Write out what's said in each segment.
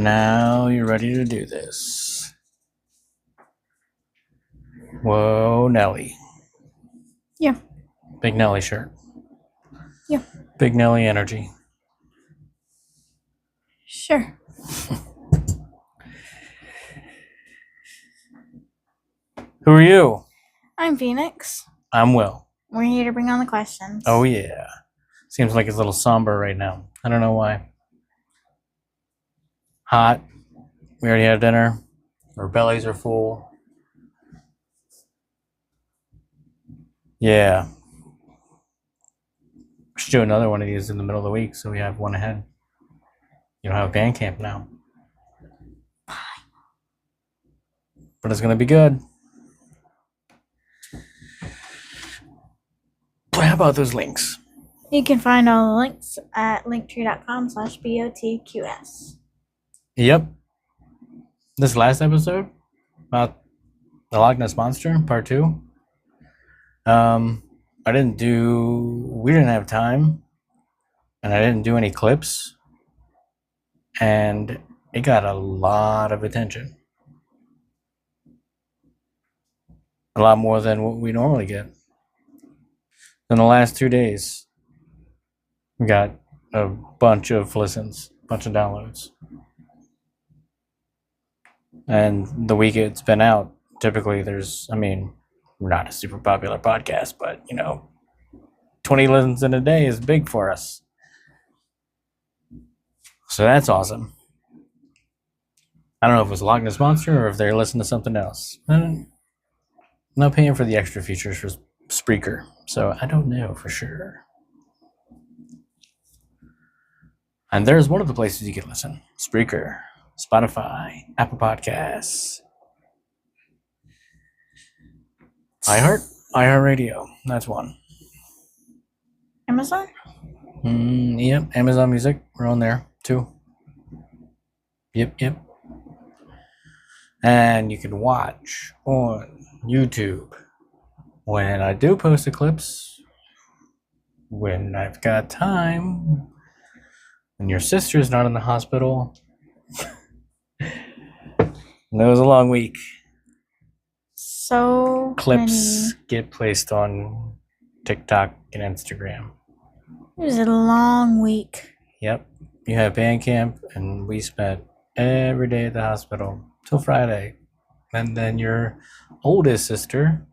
Now you're ready to do this. Whoa, Nelly. Yeah. Big Nelly shirt. Yeah. Big Nelly energy. Sure. Who are you? I'm Phoenix. I'm Will. We're here to bring on the questions. Oh, yeah. Seems like it's a little somber right now. I don't know why. Hot. We already had dinner. Our bellies are full. Yeah. We should do another one of these in the middle of the week so we have one ahead. You don't have band camp now. But it's going to be good. How about those links? You can find all the links at linktree.com/BOTQS. Yep. This last episode about the Loch Ness Monster, part 2. We didn't have time, and I didn't do any clips, and it got a lot of attention. A lot more than what we normally get. In the last 2 days, we got a bunch of listens, a bunch of downloads. And the week it's been out, typically we're not a super popular podcast, but 20 listens in a day is big for us. So that's awesome. I don't know if it was Loch Ness Monster or if they're listening to something else. I'm not paying for the extra features for Spreaker, so I don't know for sure. And there's one of the places you can listen. Spreaker, Spotify, Apple Podcasts, iHeartRadio. That's one. Amazon? Yep, Amazon Music. We're on there too. Yep. And you can watch on YouTube when I do post the clips, when I've got time, when your sister's not in the hospital. And it was a long week. So Clips get placed on TikTok and Instagram. It was a long week. Yep. You have band camp, and we spent every day at the hospital till Friday. And then your oldest sister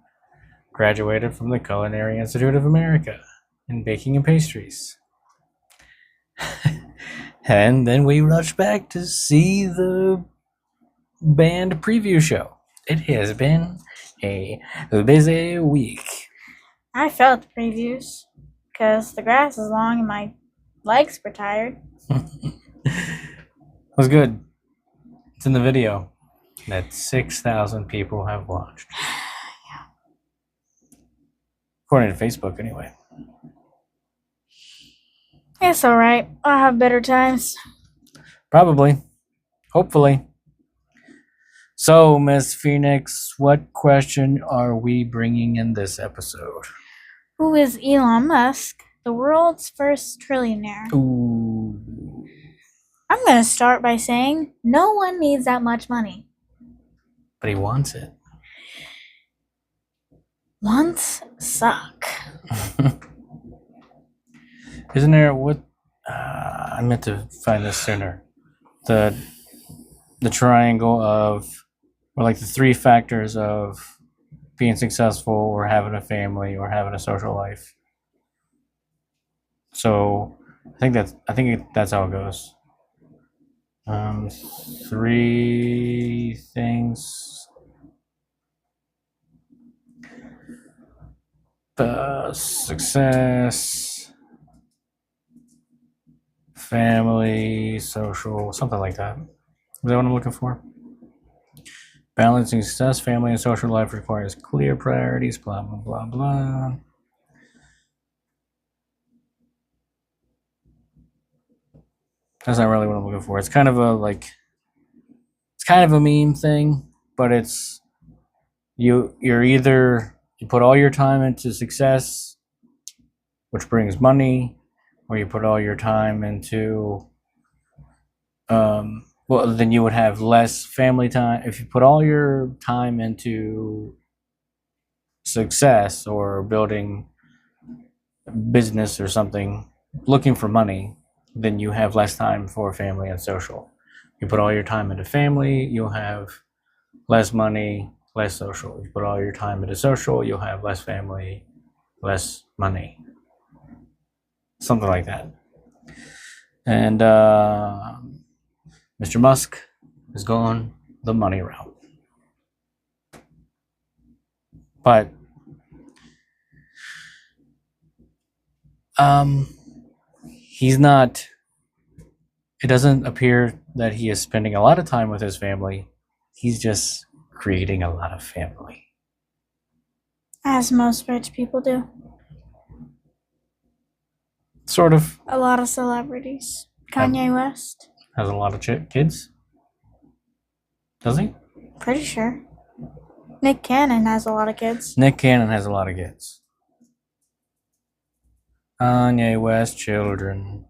graduated from the Culinary Institute of America in baking and pastries. And then we rushed back to see the band preview show. It has been a busy week. I felt the previews because the grass is long and my legs were tired. It was good. It's in the video that 6,000 people have watched. Yeah. According to Facebook, anyway. It's alright. I'll have better times. Probably. Hopefully. So, Miss Phoenix, what question are we bringing in this episode? Who is Elon Musk, the world's first trillionaire? Ooh. I'm going to start by saying no one needs that much money. But he wants it. Wants suck. Isn't there what? I meant to find this sooner. The triangle of, or like the 3 factors of being successful or having a family or having a social life. So I think that's how it goes. 3 things. Success, family, social, something like that. Is that what I'm looking for? Balancing success, family, and social life requires clear priorities, blah, blah, blah, blah. That's not really what I'm looking for. It's kind of a meme thing, but it's you're either you put all your time into success, which brings money, or you put all your time into Well, then you would have less family time. If you put all your time into success or building business or something, looking for money, then you have less time for family and social. You put all your time into family, you'll have less money, less social. You put all your time into social, you'll have less family, less money. Something like that. And Mr. Musk is going the money route. But he's not, it doesn't appear that he is spending a lot of time with his family. He's just creating a lot of family. As most rich people do. Sort of. A lot of celebrities. Kanye West. Has a lot of kids. Does he? Pretty sure. Nick Cannon has a lot of kids. Nick Cannon has a lot of kids. Kanye West children.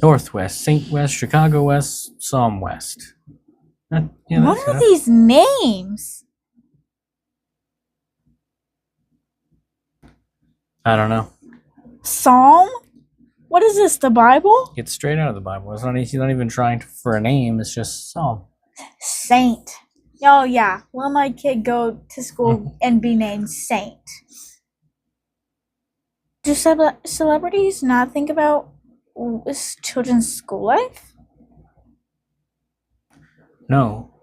Northwest, St. West, Chicago West, Psalm West. Yeah, what are these names? I don't know. Psalm? What is this, the Bible? It's straight out of the Bible. He's not even trying for a name. It's just Psalm. Saint. Oh, yeah. Let my kid go to school and be named Saint. Do celebrities not think about children's school life? No,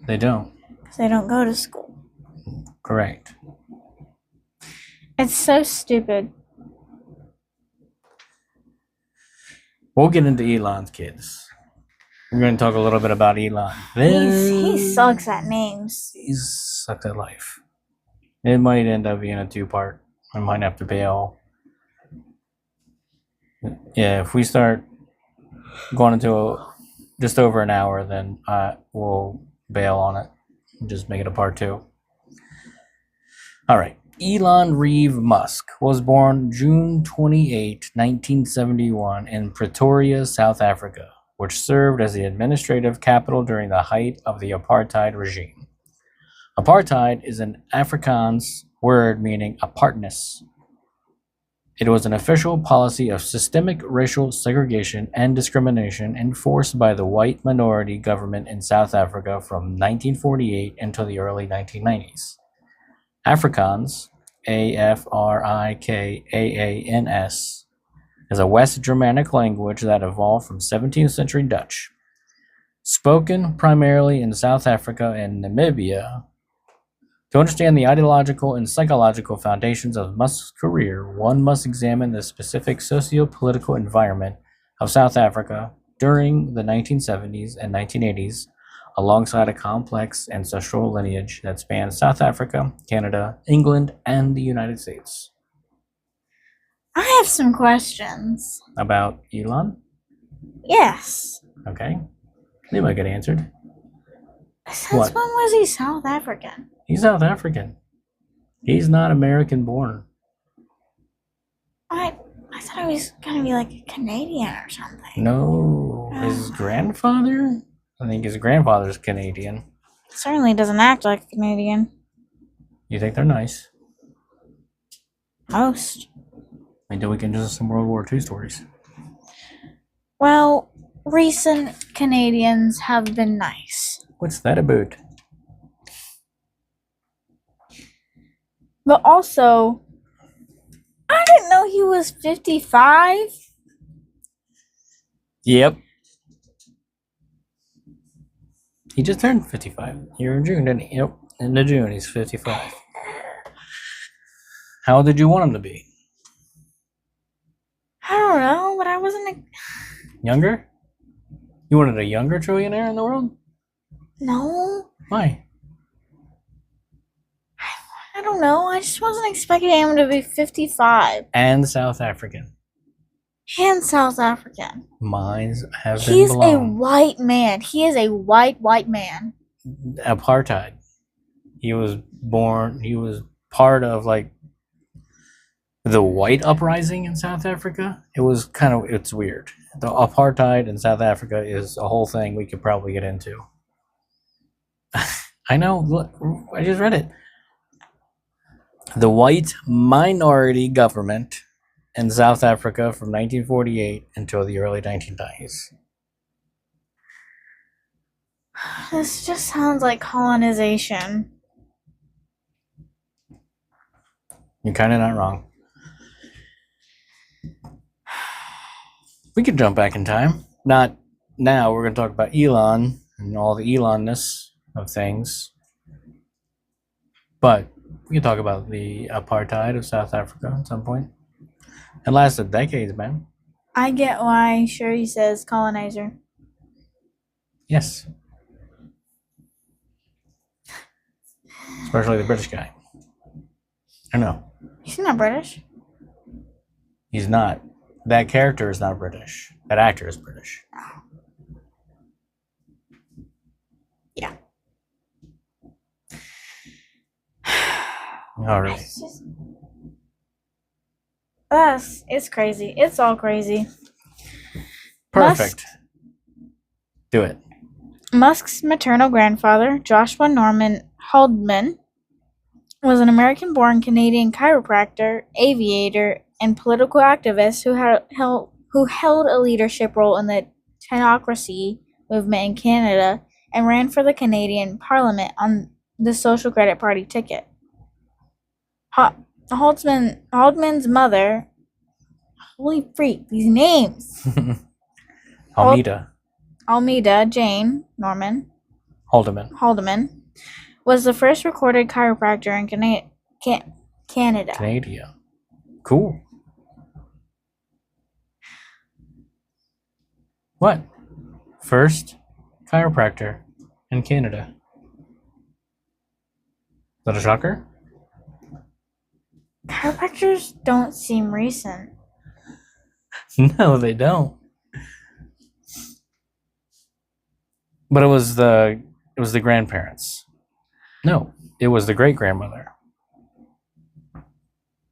they don't. Because they don't go to school. Correct. It's so stupid. We'll get into Elon's kids. We're going to talk a little bit about Elon. He sucks at names. He sucks at life. It might end up being a two-part. I might have to bail. Yeah, if we start going into just over an hour, then we'll bail on it and just make it a part two. All right. Elon Reeve Musk was born June 28, 1971 in Pretoria, South Africa, which served as the administrative capital during the height of the apartheid regime. Apartheid is an Afrikaans word meaning apartness. It was an official policy of systemic racial segregation and discrimination enforced by the white minority government in South Africa from 1948 until the early 1990s. Afrikaans, Afrikaans, is a West Germanic language that evolved from 17th century Dutch. Spoken primarily in South Africa and Namibia. To understand the ideological and psychological foundations of Musk's career, one must examine the specific socio-political environment of South Africa during the 1970s and 1980s, alongside a complex ancestral lineage that spans South Africa, Canada, England, and the United States. I have some questions. About Elon? Yes. Okay. They might get answered. Since when was he South African? He's South African. He's not American born. I thought he was going to be like a Canadian or something. No. His grandfather? I think his grandfather's Canadian. Certainly doesn't act like a Canadian. You think they're nice? Most. Until we get into some World War II stories. Well, recent Canadians have been nice. What's that about? But also, I didn't know he was 55. Yep. He just turned 55 here in June, didn't he? Yep. Into June, he's 55. How old did you want him to be? I don't know, but I wasn't. Younger? You wanted a younger trillionaire in the world? No. Why? I don't know. I just wasn't expecting him to be 55. And South African. And South African. Minds have He's been blown. a white man. He is a white man. Apartheid. He was part of, like, The white uprising in South Africa, it's weird. The apartheid in South Africa is a whole thing we could probably get into. I know, look, I just read it. The white minority government in South Africa from 1948 until the early 1990s. This just sounds like colonization. You're kind of not wrong. We could jump back in time. Not now. We're going to talk about Elon and all the Elonness of things. But we can talk about the apartheid of South Africa at some point. It lasted decades, man. I get why Shuri says colonizer. Yes. Especially the British guy. I know. He's not British. He's not. That character is not British. That actor is British. Yeah. All right. It's crazy. It's all crazy. Perfect. Do it. Musk's maternal grandfather, Joshua Norman Haldeman, was an American-born Canadian chiropractor, aviator, and political activist who held a leadership role in the technocracy movement in Canada and ran for the Canadian Parliament on the Social Credit Party ticket. Haldeman's mother, holy freak, these names. Almeida Jane Norman Haldeman was the first recorded chiropractor in Canada. Canada. Cool. What? First chiropractor in Canada. Is that a shocker? Chiropractors don't seem recent. No, they don't. But it was the grandparents. No, it was the great grandmother.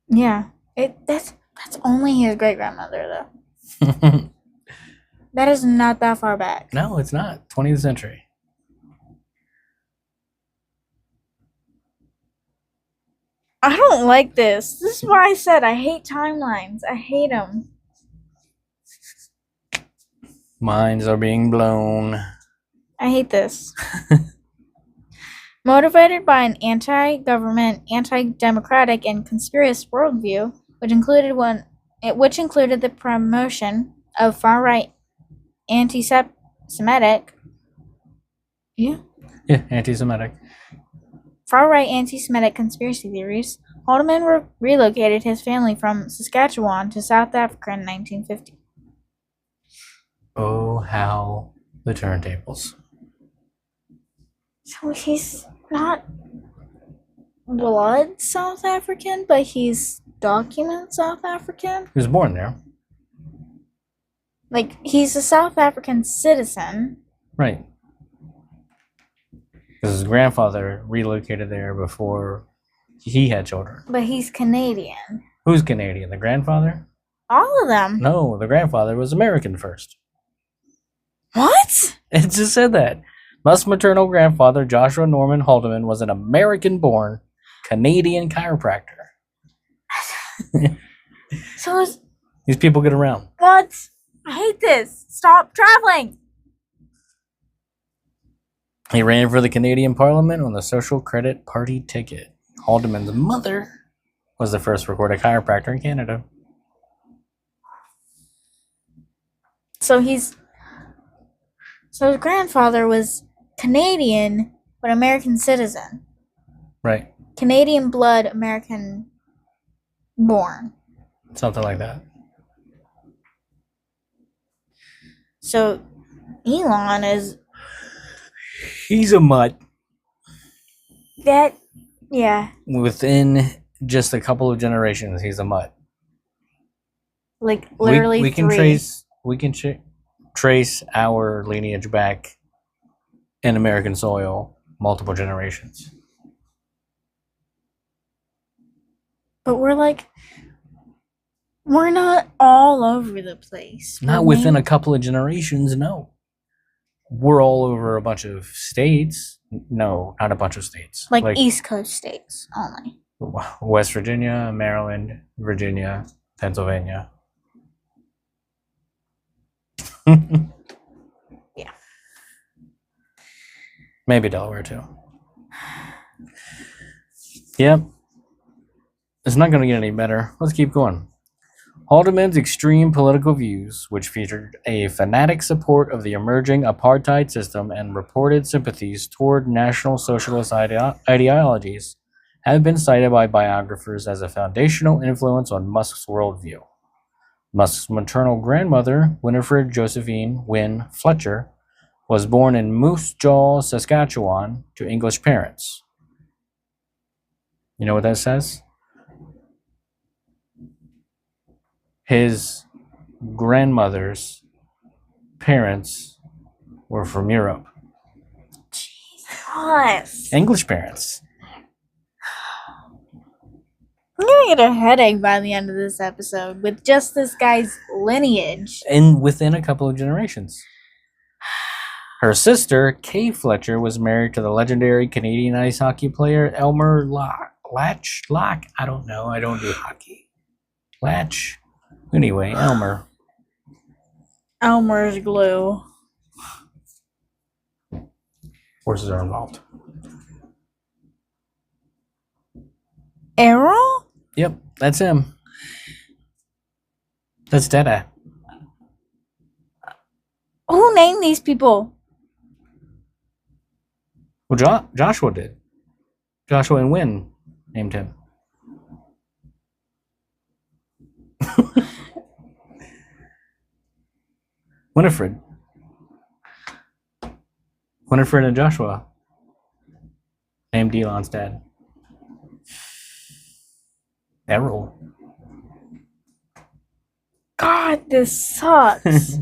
Yeah, that's only his great grandmother though. That is not that far back. No, it's not. 20th century. I don't like this. This is why I said I hate timelines. I hate them. Minds are being blown. I hate this. Motivated by an anti-government, anti-democratic, and conspiracist worldview, which included the promotion of far-right anti-Semitic. Yeah, anti-Semitic. Far-right anti-Semitic conspiracy theories, Haldeman relocated his family from Saskatchewan to South Africa in 1950. Oh, how the turntables. So he's not blood South African, but he's document South African? He was born there. Like, he's a South African citizen. Right. Because his grandfather relocated there before he had children. But he's Canadian. Who's Canadian? The grandfather? All of them. No, the grandfather was American first. What? It just said that. Musk's maternal grandfather, Joshua Norman Haldeman, was an American-born Canadian chiropractor. So these people get around. What? I hate this. Stop traveling. He ran for the Canadian Parliament on the Social Credit Party ticket. Haldeman's mother was the first recorded chiropractor in Canada. So his grandfather was Canadian, but American citizen. Right. Canadian blood, American born. Something like that. So Elon is... He's a mutt. Yeah. Within just a couple of generations, he's a mutt. Like, literally we can trace our lineage back in American soil multiple generations. But we're like We're not all over the place. Not within a couple of generations, no. We're all over a bunch of states. No, not a bunch of states. Like East Coast states only. West Virginia, Maryland, Virginia, Pennsylvania. Yeah. Maybe Delaware too. Yep. It's not going to get any better. Let's keep going. Haldeman's extreme political views, which featured a fanatic support of the emerging apartheid system and reported sympathies toward National Socialist ideologies, have been cited by biographers as a foundational influence on Musk's worldview. Musk's maternal grandmother, Winifred Josephine Wynne Fletcher, was born in Moose Jaw, Saskatchewan, to English parents. You know what that says? His grandmother's parents were from Europe. Jesus. English parents. I'm gonna get a headache by the end of this episode with just this guy's lineage. And within a couple of generations. Her sister, Kay Fletcher, was married to the legendary Canadian ice hockey player Elmer Latch? I don't know. I don't do hockey. Latch? Anyway, Elmer. Elmer's glue. Horses are involved. Errol? Yep, that's him. That's Dada. Who named these people? Well, Joshua did. Joshua and Wynn named him. Winifred and Joshua named Elon's dad. Errol. God, this sucks.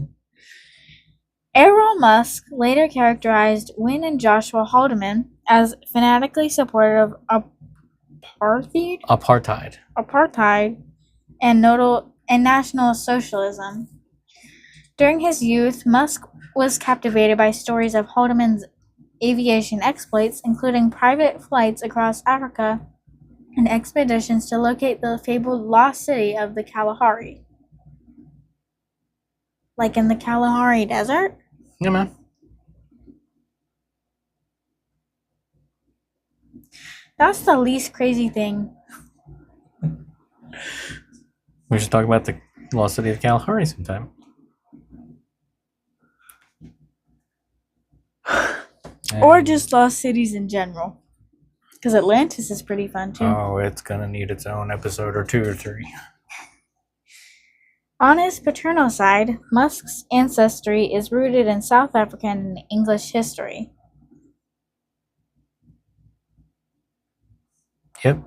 Errol Musk later characterized Wynne and Joshua Haldeman as fanatically supportive of apartheid and National Socialism. During his youth, Musk was captivated by stories of Haldeman's aviation exploits, including private flights across Africa and expeditions to locate the fabled lost city of the Kalahari. Like in the Kalahari Desert? Yeah, man. That's the least crazy thing. We should talk about the lost city of Kalahari sometime. Or just lost cities in general. Because Atlantis is pretty fun too. Oh, it's gonna need its own episode or 2 or 3. On his paternal side, Musk's ancestry is rooted in South African and English history. Yep.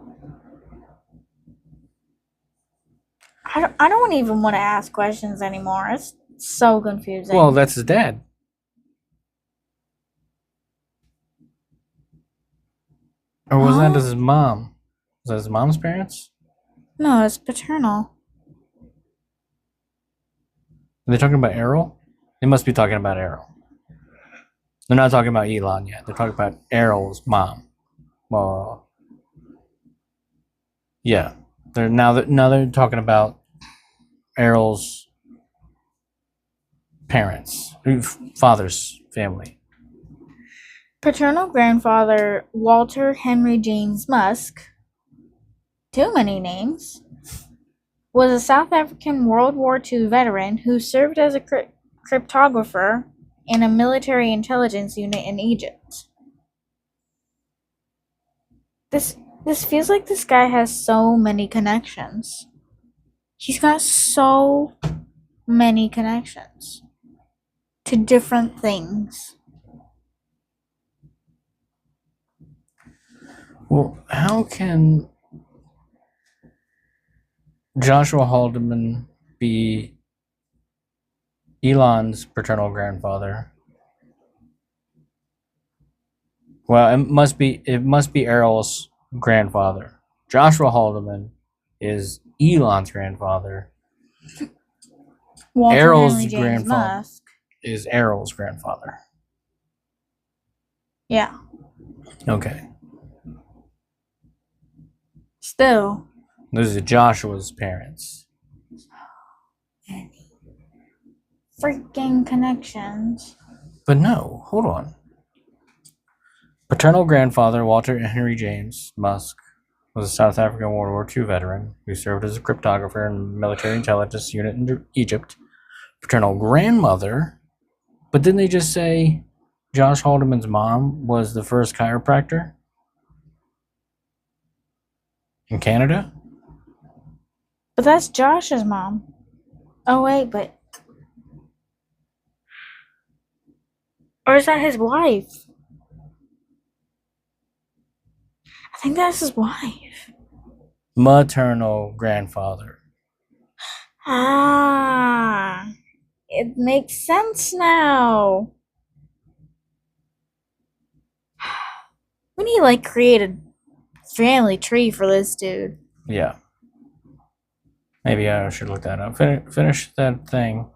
I don't even want to ask questions anymore. It's so confusing. Well, that's his dad. Or was that his mom? Was that his mom's parents? No, it's paternal. Are they talking about Errol? They must be talking about Errol. They're not talking about Elon yet. They're talking about Errol's mom. Well, yeah. They're talking about Errol's parents, father's family. Paternal grandfather Walter Henry James Musk, too many names, was a South African World War II veteran who served as a cryptographer in a military intelligence unit in Egypt. This feels like this guy has so many connections. He's got so many connections to different things. Well, how can Joshua Haldeman be Elon's paternal grandfather? Well, it must be Errol's grandfather. Joshua Haldeman is Elon's grandfather. Walter Errol's Henry James grandfather Musk. is Errol's grandfather. Yeah. Okay. Still. Those are Joshua's parents. Freaking connections. But no, hold on. Paternal grandfather Walter Henry James Musk was a South African World War II veteran who served as a cryptographer in military intelligence unit in Egypt. Paternal grandmother, but didn't they just say Josh Haldeman's mom was the first chiropractor in Canada? But that's Josh's mom. Oh, wait, but. Or is that his wife? I think that's his wife. Maternal grandfather. Ah. It makes sense now. We need to create a family tree for this dude. Yeah. Maybe I should look that up. Finish that thing.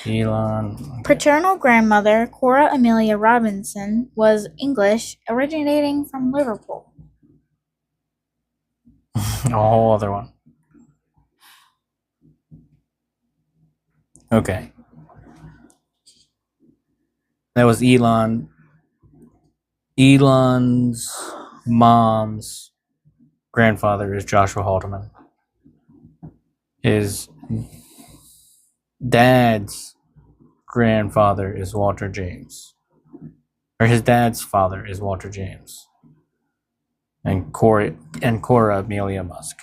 Elon. Paternal grandmother Cora Amelia Robinson was English, originating from Liverpool. A whole other one. Okay. That was Elon. Elon's mom's grandfather is Joshua Haldeman. His dad's grandfather is Walter James. Or his dad's father is Walter James. And Cora Amelia Musk.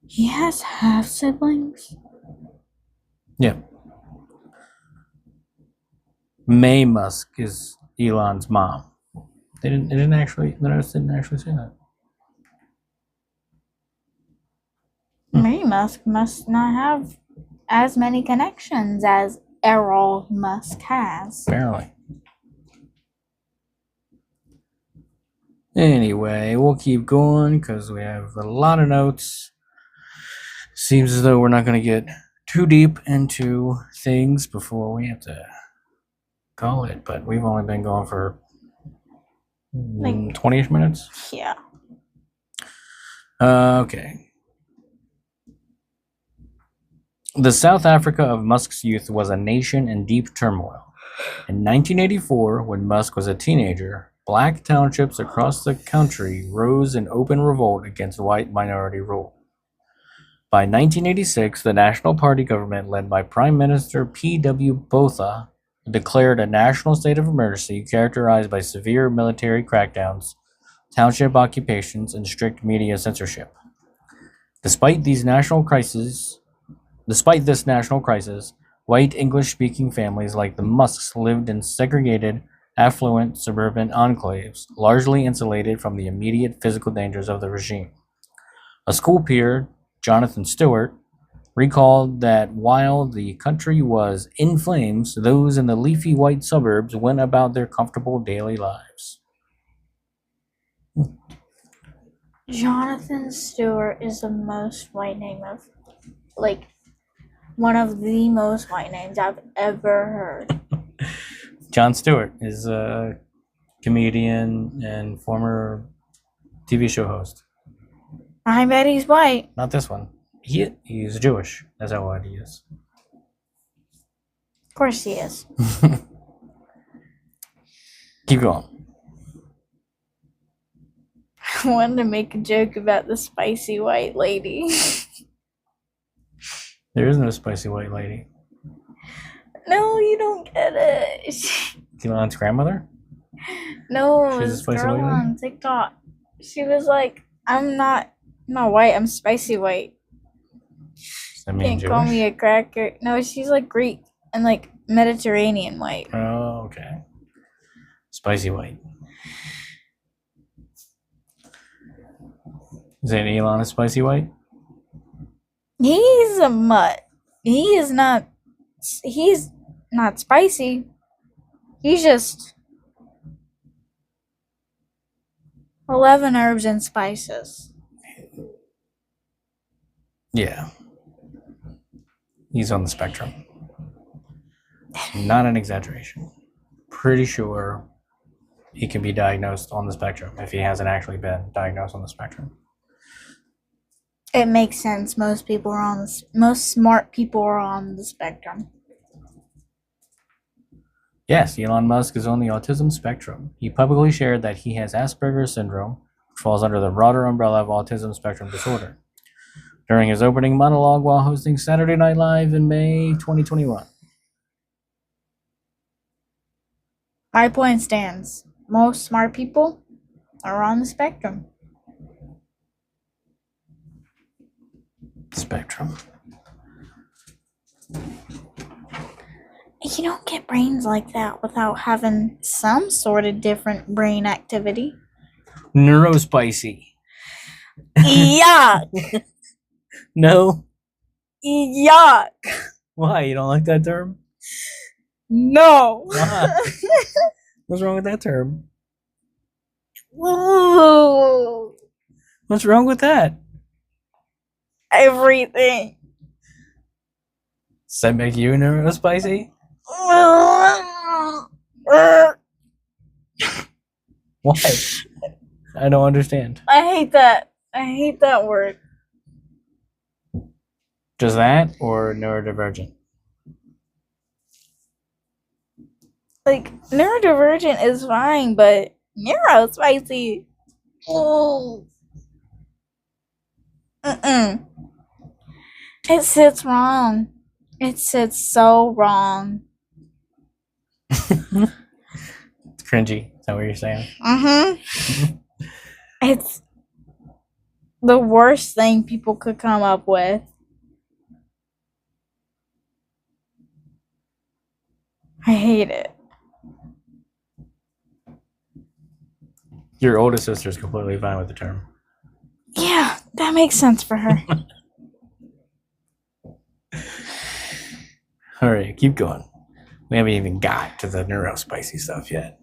He has half siblings? Yeah. May Musk is Elon's mom. The notice didn't actually say that. Mary Musk must not have as many connections as Errol Musk has. Apparently. Anyway, we'll keep going because we have a lot of notes. Seems as though we're not going to get too deep into things before we have to call it, but we've only been going for 20-ish minutes. Yeah. Okay. The South Africa of Musk's youth was a nation in deep turmoil. In 1984, when Musk was a teenager, black townships across the country rose in open revolt against white minority rule. By 1986, the National Party government, led by Prime Minister P.W. Botha, declared a national state of emergency characterized by severe military crackdowns, township occupations, and strict media censorship. Despite this national crisis, white English-speaking families like the Musks lived in segregated, affluent suburban enclaves, largely insulated from the immediate physical dangers of the regime. A school peer, Jonathan Stewart, recalled that while the country was in flames, those in the leafy white suburbs went about their comfortable daily lives. Jonathan Stewart is the most white name of, one of the most white names I've ever heard. Jon Stewart is a comedian and former TV show host. I bet he's white. Not this one. He's Jewish. That's how white he is. Of course he is. Keep going. I wanted to make a joke about the spicy white lady. There is no spicy white lady. No, you don't get it. Elon's grandmother? No, She's a this spicy girl white lady? on TikTok. She was like, I'm not white, I'm spicy white. Does that mean Can't call me Jewish? a cracker. No, she's Greek and Mediterranean white. Oh, okay. Spicy white. Is that Elon a spicy white? He's a mutt. He's not spicy. He's just 11 herbs and spices. Yeah. He's on the spectrum. Not an exaggeration. Pretty sure he can be diagnosed on the spectrum if he hasn't actually been diagnosed on the spectrum. It makes sense. Most smart people are on the spectrum. Yes, Elon Musk is on the autism spectrum. He publicly shared that he has Asperger's syndrome, which falls under the broader umbrella of autism spectrum disorder, during his opening monologue while hosting Saturday Night Live in May 2021. My point stands. Most smart people are on the spectrum. Spectrum. You don't get brains like that without having some sort of different brain activity. Neurospicy. Yuck! No? Yuck! Why? You don't like that term? No! Why? What's wrong with that term? Ooh, What's wrong with that? everything. Does that make you neurospicy? Why? I don't understand. I hate that. I hate that word. Just that or neurodivergent? Like, neurodivergent is fine, but neurospicy. Oh. It sits wrong. It sits so wrong. It's cringy. Is that what you're saying? It's the worst thing people could come up with. I hate it. Your oldest sister's completely fine with the term. Yeah, that makes sense for her. All right, keep going. We haven't even got to the neurospicy stuff yet.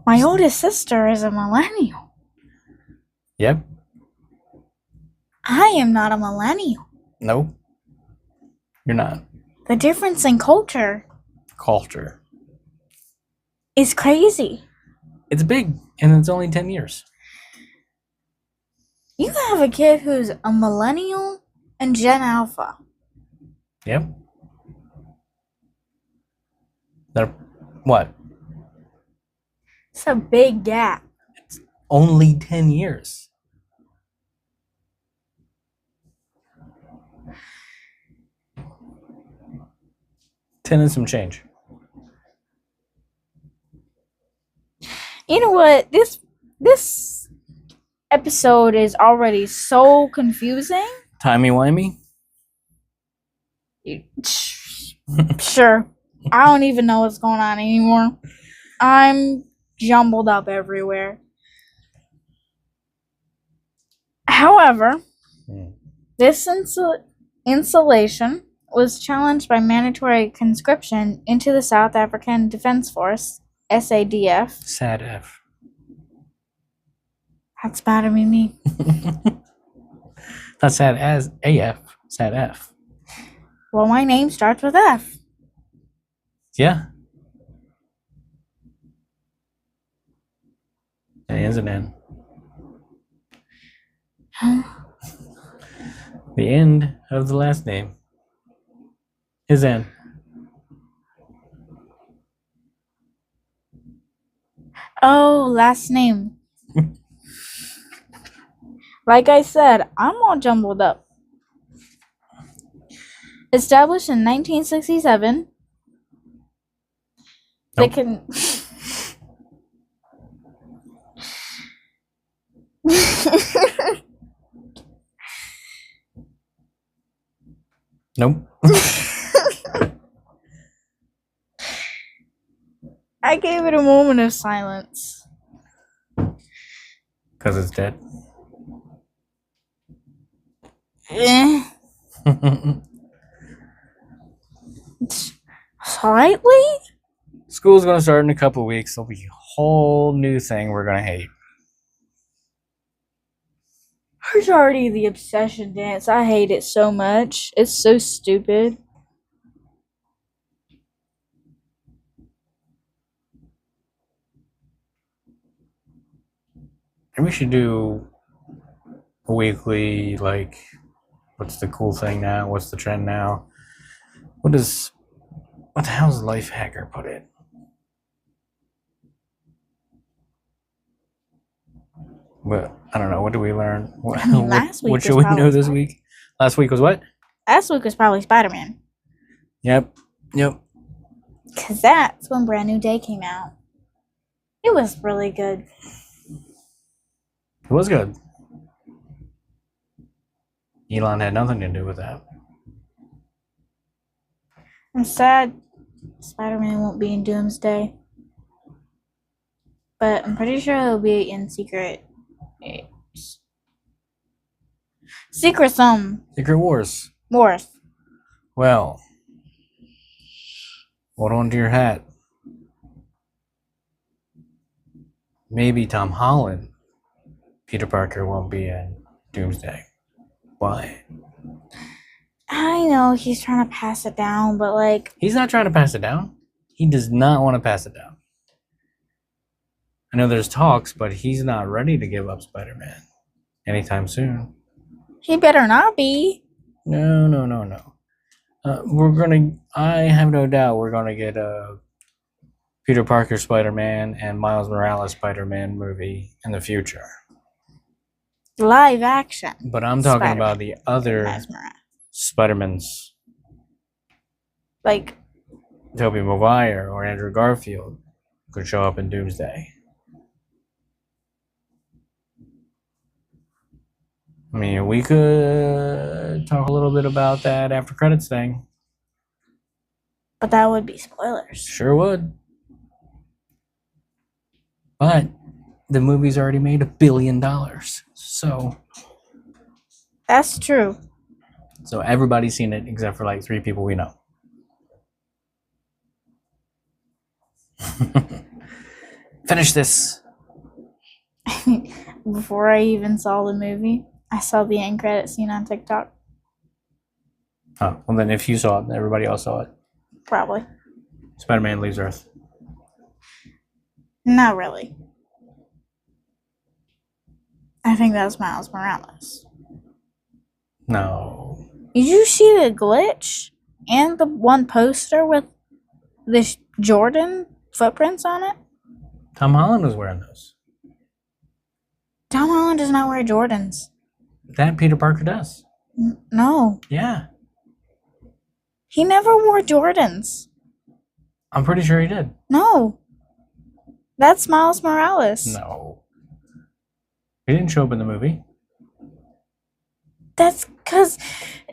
My oldest sister is a millennial. Yep. I am not a millennial. Nope. You're not. The difference in culture Culture. is crazy. It's big, and it's only 10 years. You have a kid who's a millennial and Gen Alpha. Yep. They're, what? It's a big gap. Only 10 years. Ten and some change. You know what? This episode is already so confusing. Timey-wimey? Sure. I don't even know what's going on anymore. I'm jumbled up everywhere. However, this installation was challenged by mandatory conscription into the South African Defence Force, SADF. Sad F. That's bad to me. Not sad as AF. Sad F. Well, my name starts with F. Yeah. And it ends in N. The end of the last name is N. Oh, last name. Like I said, I'm all jumbled up. Established in 1967, they Nope. can. Nope. I gave it a moment of silence. Because it's dead. Slightly? School's going to start in a couple weeks. There'll be a whole new thing we're going to hate. There's already the obsession dance. I hate it so much. It's so stupid. And we should do a weekly, like, what's the cool thing now? What's the trend now? What the hell's Life Hacker put it? But I don't know. What did we learn? I mean, last week what was should we probably know this Spider- week? Last week was what? Last week was probably Spider-Man. Yep. Because that's when Brand New Day came out. It was really good. It was good. Elon had nothing to do with that. I'm sad Spider-Man won't be in Doomsday. But I'm pretty sure he'll be in Secret Wars. Wars. Well, hold on to your hat. Maybe Tom Holland, Peter Parker won't be in Doomsday. Why? I know he's trying to pass it down, but like... He's not trying to pass it down. He does not want to pass it down. I know there's talks, but he's not ready to give up Spider-Man anytime soon. He better not be. No. I have no doubt we're gonna get a Peter Parker Spider-Man and Miles Morales Spider-Man movie in the future. Live action. But I'm talking Spider-Man. about the other Spider-Mans. Like Tobey Maguire or Andrew Garfield could show up in Doomsday. I mean, we could talk a little bit about that after credits thing. But that would be spoilers. Sure would. But the movie's already made $1 billion. So that's true. So everybody's seen it except for like 3 people we know. Finish this. Before I even saw the movie, I saw the end credit scene on TikTok. Oh, well then if you saw it, everybody else saw it. Probably. Spider-Man leaves Earth. Not really. I think that's Miles Morales. No. Did you see the glitch and the one poster with the Jordan footprints on it? Tom Holland was wearing those. Tom Holland does not wear Jordans. That Peter Parker does. No. Yeah. He never wore Jordans. I'm pretty sure he did. No. That's Miles Morales. No. He didn't show up in the movie. That's because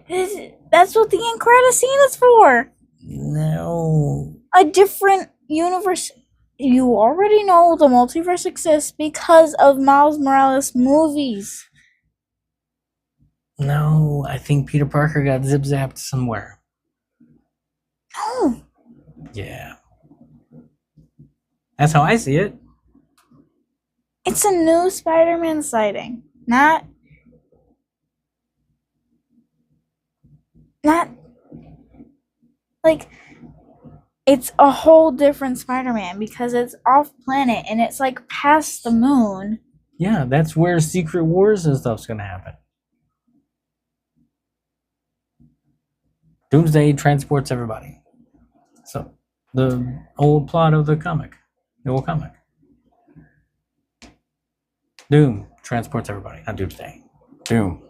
that's what the end credit scene is for. No. A different universe. You already know the multiverse exists because of Miles Morales movies. No, I think Peter Parker got zip-zapped somewhere. No. Yeah. That's how I see it. It's a new Spider-Man sighting. Not like it's a whole different Spider-Man because it's off planet and it's like past the moon. Yeah, that's where Secret Wars and stuff's gonna happen. Doomsday transports everybody. So the old plot of the comic. The old comic. Doom transports everybody, not Doomsday. Doom.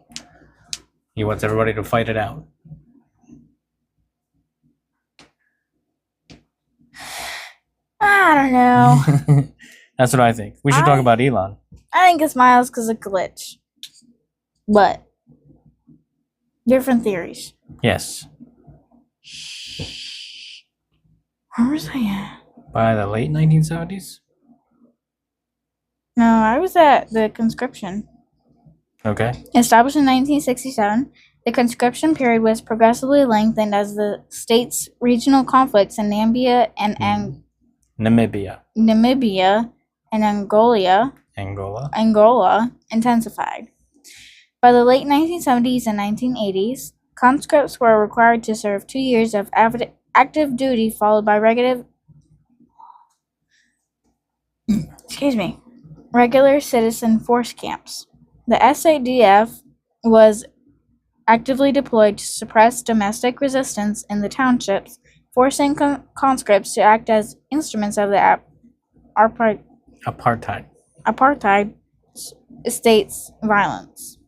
He wants everybody to fight it out. I don't know. That's what I think. We should talk about Elon. I think it's Miles because of glitch. But different theories. Yes. Where was I at? By the late 1970s? No, I was at the conscription. Okay. Established in 1967, the conscription period was progressively lengthened as the state's regional conflicts in Namibia and Namibia and Angola intensified. By the late 1970s and 1980s, conscripts were required to serve 2 years of active duty followed by regular citizen force camps. The SADF was actively deployed to suppress domestic resistance in the townships, forcing conscripts to act as instruments of the Apartheid. apartheid state's violence.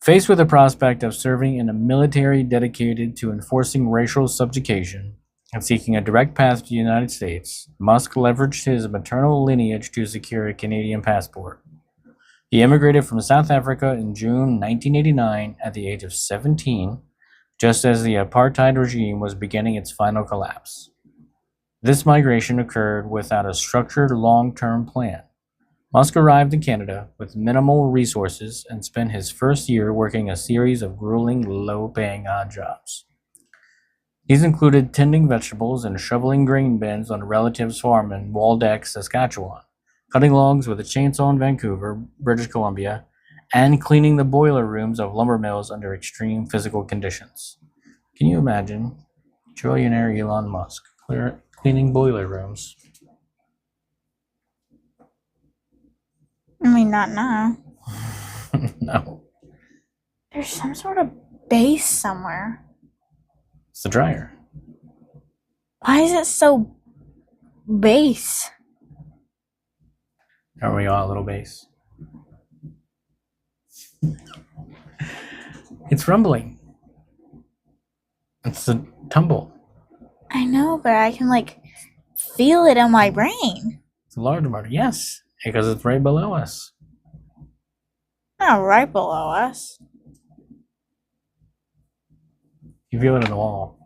Faced with the prospect of serving in a military dedicated to enforcing racial subjugation and seeking a direct path to the United States, Musk leveraged his maternal lineage to secure a Canadian passport. He immigrated from South Africa in June 1989 at the age of 17, just as the apartheid regime was beginning its final collapse. This migration occurred without a structured long-term plan. Musk arrived in Canada with minimal resources and spent his first year working a series of grueling, low-paying odd jobs. These included tending vegetables and shoveling grain bins on a relative's farm in Waldeck, Saskatchewan, cutting logs with a chainsaw in Vancouver, British Columbia, and cleaning the boiler rooms of lumber mills under extreme physical conditions. Can you imagine trillionaire Elon Musk cleaning boiler rooms? I mean, not now. No. There's some sort of base somewhere. It's the dryer. Why is it so base? Are we all a little base? It's rumbling. It's a tumble. I know, but I can feel it in my brain. It's a large motor. Yes, because it's right below us. Not right below us. You feel it in the wall.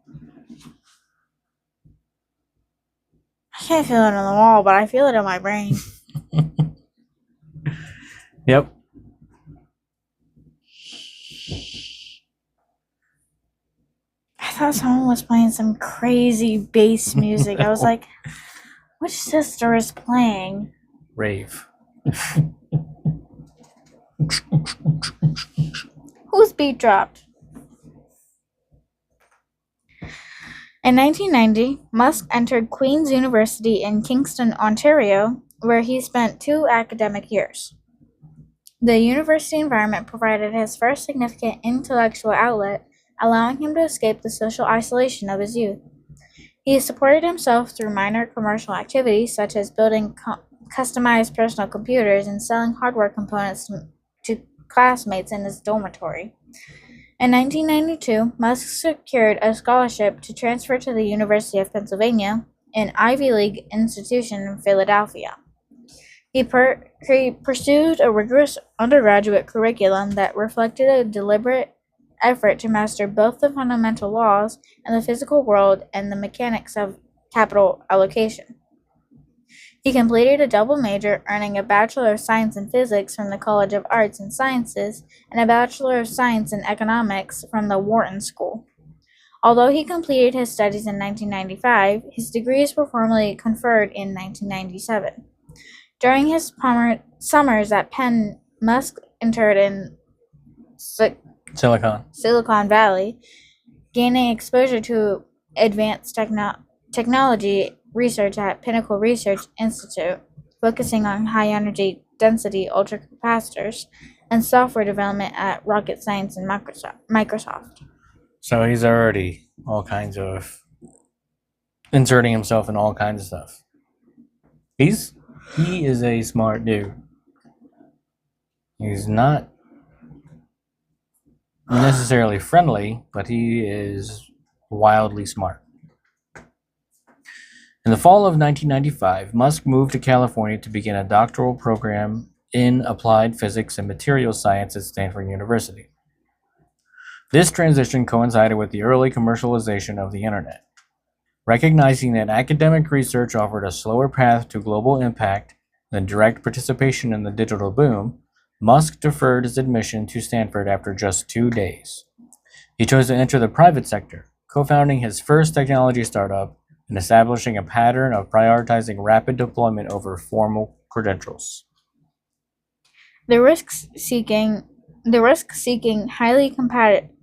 I can't feel it on the wall, but I feel it in my brain. Yep. I thought someone was playing some crazy bass music. I was like, which sister is playing? Rave. Whose beat dropped? In 1990, Musk entered Queen's University in Kingston, Ontario, where he spent 2 academic years. The university environment provided his first significant intellectual outlet, allowing him to escape the social isolation of his youth. He supported himself through minor commercial activities such as building customized personal computers and selling hardware components to classmates in his dormitory. In 1992, Musk secured a scholarship to transfer to the University of Pennsylvania, an Ivy League institution in Philadelphia. He pursued a rigorous undergraduate curriculum that reflected a deliberate effort to master both the fundamental laws and the physical world and the mechanics of capital allocation. He completed a double major, earning a Bachelor of Science in Physics from the College of Arts and Sciences and a Bachelor of Science in Economics from the Wharton School. Although he completed his studies in 1995, his degrees were formally conferred in 1997. During his summers at Penn, Musk interned in Silicon Valley, gaining exposure to advanced technology research at Pinnacle Research Institute, focusing on high-energy density ultracapacitors, and software development at Rocket Science and Microsoft. So he's already all kinds of inserting himself in all kinds of stuff. He is a smart dude. He's not necessarily friendly, but he is wildly smart. In the fall of 1995, Musk moved to California to begin a doctoral program in applied physics and materials science at Stanford University. This transition coincided with the early commercialization of the internet. Recognizing that academic research offered a slower path to global impact than direct participation in the digital boom, Musk deferred his admission to Stanford after just 2 days. He chose to enter the private sector, co-founding his first technology startup and establishing a pattern of prioritizing rapid deployment over formal credentials. The risk-seeking The risk-seeking, highly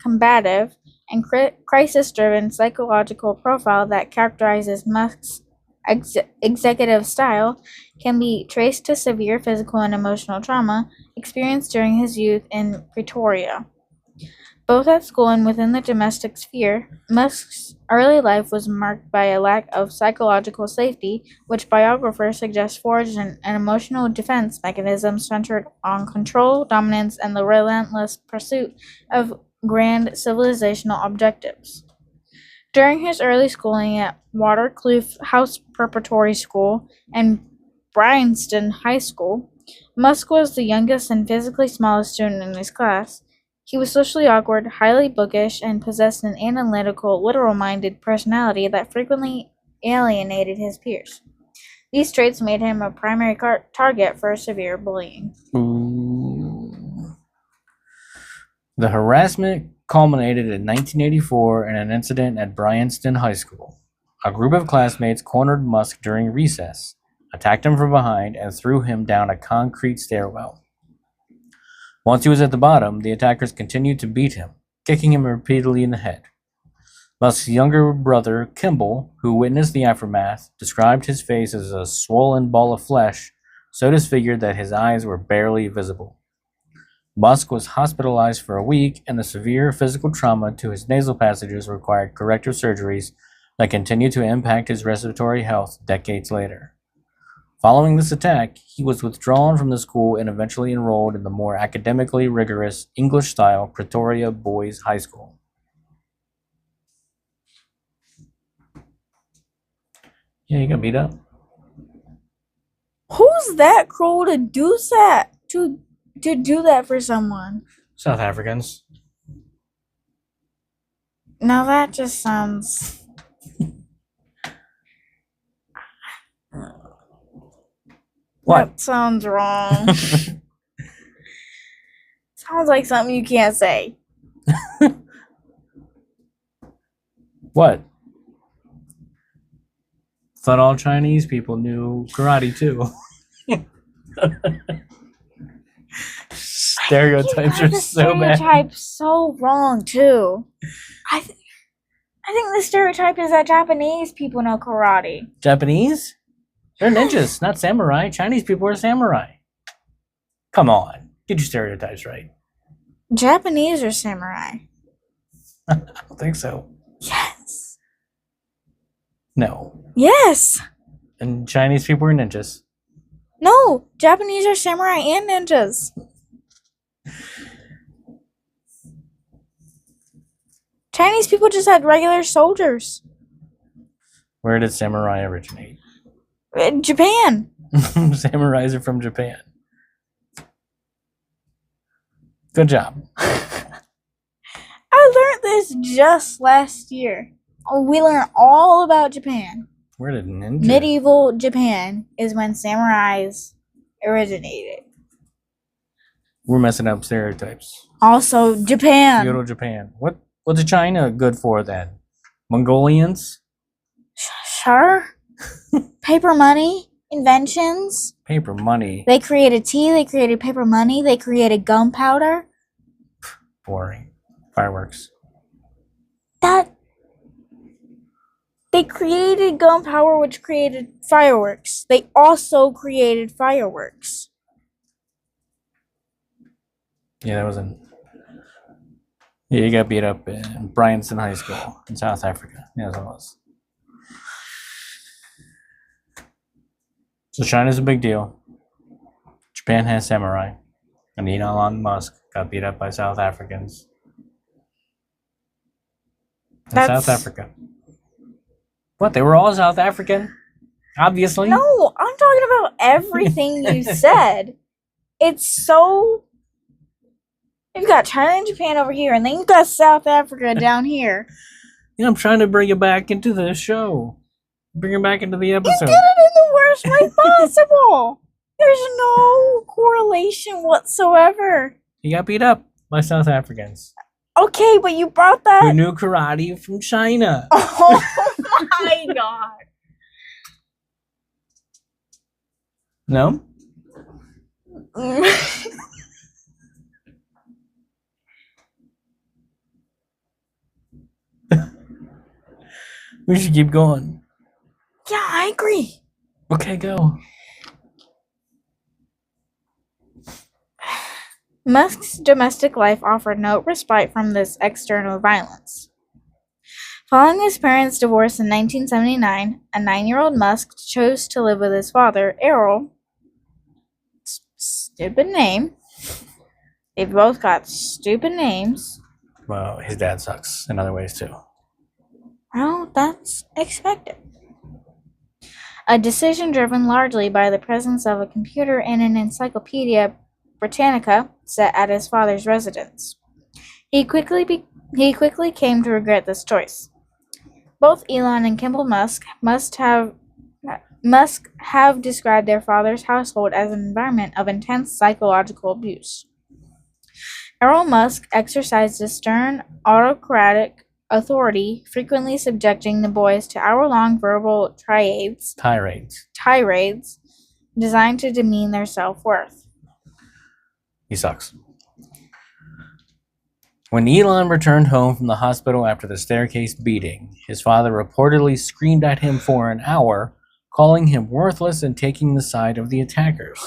combative, and crisis-driven psychological profile that characterizes Musk's executive style can be traced to severe physical and emotional trauma experienced during his youth in Pretoria. Both at school and within the domestic sphere, Musk's early life was marked by a lack of psychological safety, which biographers suggest forged an emotional defense mechanism centered on control, dominance, and the relentless pursuit of grand civilizational objectives. During his early schooling at Waterkloof House Preparatory School and Bryanston High School, Musk was the youngest and physically smallest student in his class. He was socially awkward, highly bookish, and possessed an analytical, literal-minded personality that frequently alienated his peers. These traits made him a primary target for severe bullying. Ooh. The harassment culminated in 1984 in an incident at Bryanston High School. A group of classmates cornered Musk during recess, attacked him from behind, and threw him down a concrete stairwell. Once he was at the bottom, the attackers continued to beat him, kicking him repeatedly in the head. Musk's younger brother, Kimball, who witnessed the aftermath, described his face as a swollen ball of flesh, so disfigured that his eyes were barely visible. Musk was hospitalized for a week, and the severe physical trauma to his nasal passages required corrective surgeries that continued to impact his respiratory health decades later. Following this attack, he was withdrawn from the school and eventually enrolled in the more academically rigorous English-style Pretoria Boys High School. Yeah, he got beat up. Who's that cruel to do that? To do that for someone? South Africans. Now that just sounds... What? That sounds wrong. Sounds like something you can't say. What? Thought all Chinese people knew karate too. Stereotypes are so bad. Stereotype's so wrong too. I think the stereotype is that Japanese people know karate. Japanese? They're ninjas, not samurai. Chinese people are samurai. Come on, get your stereotypes right. Japanese are samurai. I don't think so. Yes. No. Yes. And Chinese people are ninjas. No, Japanese are samurai and ninjas. Chinese people just had regular soldiers. Where did samurai originate? In Japan. Samurais are from Japan. Good job. I learned this just last year. We learned all about Japan. Where did ninja? Medieval Japan is when samurais originated. We're messing up stereotypes. Also, Japan. Feudal Japan. What's China good for then? Mongolians? Sure. Paper money, inventions. Paper money. They created tea, they created paper money, they created gunpowder. Boring. Fireworks. They created gunpowder, which created fireworks. They also created fireworks. Yeah, that was in... Yeah, you got beat up in Bryanston High School in South Africa. Yeah, that's what it was. So China's a big deal. Japan has samurai. And Elon Musk got beat up by South Africans. In South Africa. What? They were all South African? Obviously. No, I'm talking about everything you said. It's so... You've got China and Japan over here, and then you've got South Africa down here. You know, I'm trying to bring it back into the show. Bring it back into the episode. You did it in the worst way possible. There's no correlation whatsoever. He got beat up by South Africans. Okay, but you brought that... Who knew karate from China. Oh my god. No? We should keep going. Yeah, I agree. Okay, go. Musk's domestic life offered no respite from this external violence. Following his parents' divorce in 1979, a 9-year-old Musk chose to live with his father, Errol. Stupid name. They both got stupid names. Well, his dad sucks in other ways too. Well, that's expected. A decision driven largely by the presence of a computer and an Encyclopedia Britannica set at his father's residence. He quickly came to regret this choice. Both Elon and Kimball Musk have described their father's household as an environment of intense psychological abuse. Errol Musk exercised a stern, autocratic authority, frequently subjecting the boys to hour-long verbal tirades designed to demean their self-worth. He sucks. When Elon returned home from the hospital after the staircase beating, his father reportedly screamed at him for an hour, calling him worthless and taking the side of the attackers.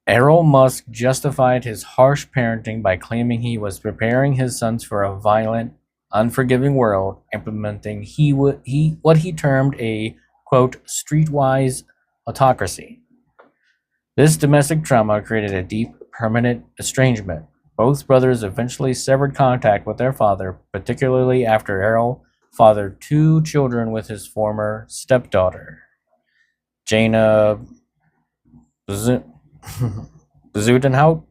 Errol Musk justified his harsh parenting by claiming he was preparing his sons for a violent, unforgiving world, implementing what he termed a, quote, streetwise autocracy. This domestic trauma created a deep, permanent estrangement. Both brothers eventually severed contact with their father, particularly after Errol fathered 2 children with his former stepdaughter, Jana Zudenhout,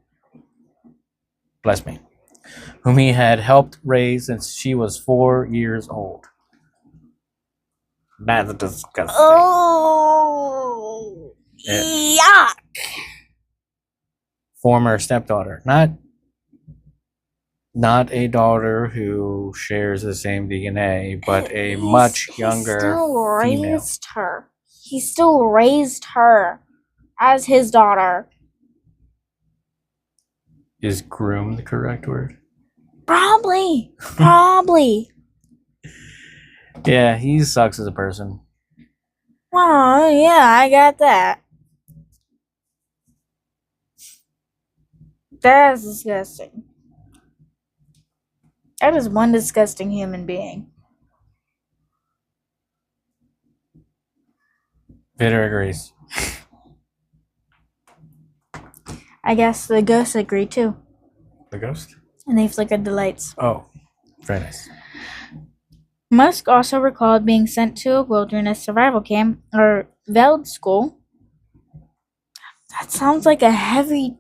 bless me, whom he had helped raise since she was 4 years old. That's disgusting. Oh, yuck! Former stepdaughter, not a daughter who shares the same DNA, but a much younger female. He still raised her as his daughter. Is groom the correct word? Probably. Yeah, he sucks as a person. Oh, yeah, I got that. That's disgusting. That is one disgusting human being. Peter agrees. I guess the ghosts agree too. The ghost? And they flickered the lights. Oh, very nice. Musk also recalled being sent to a wilderness survival camp, or Veld school. That sounds like a heavy,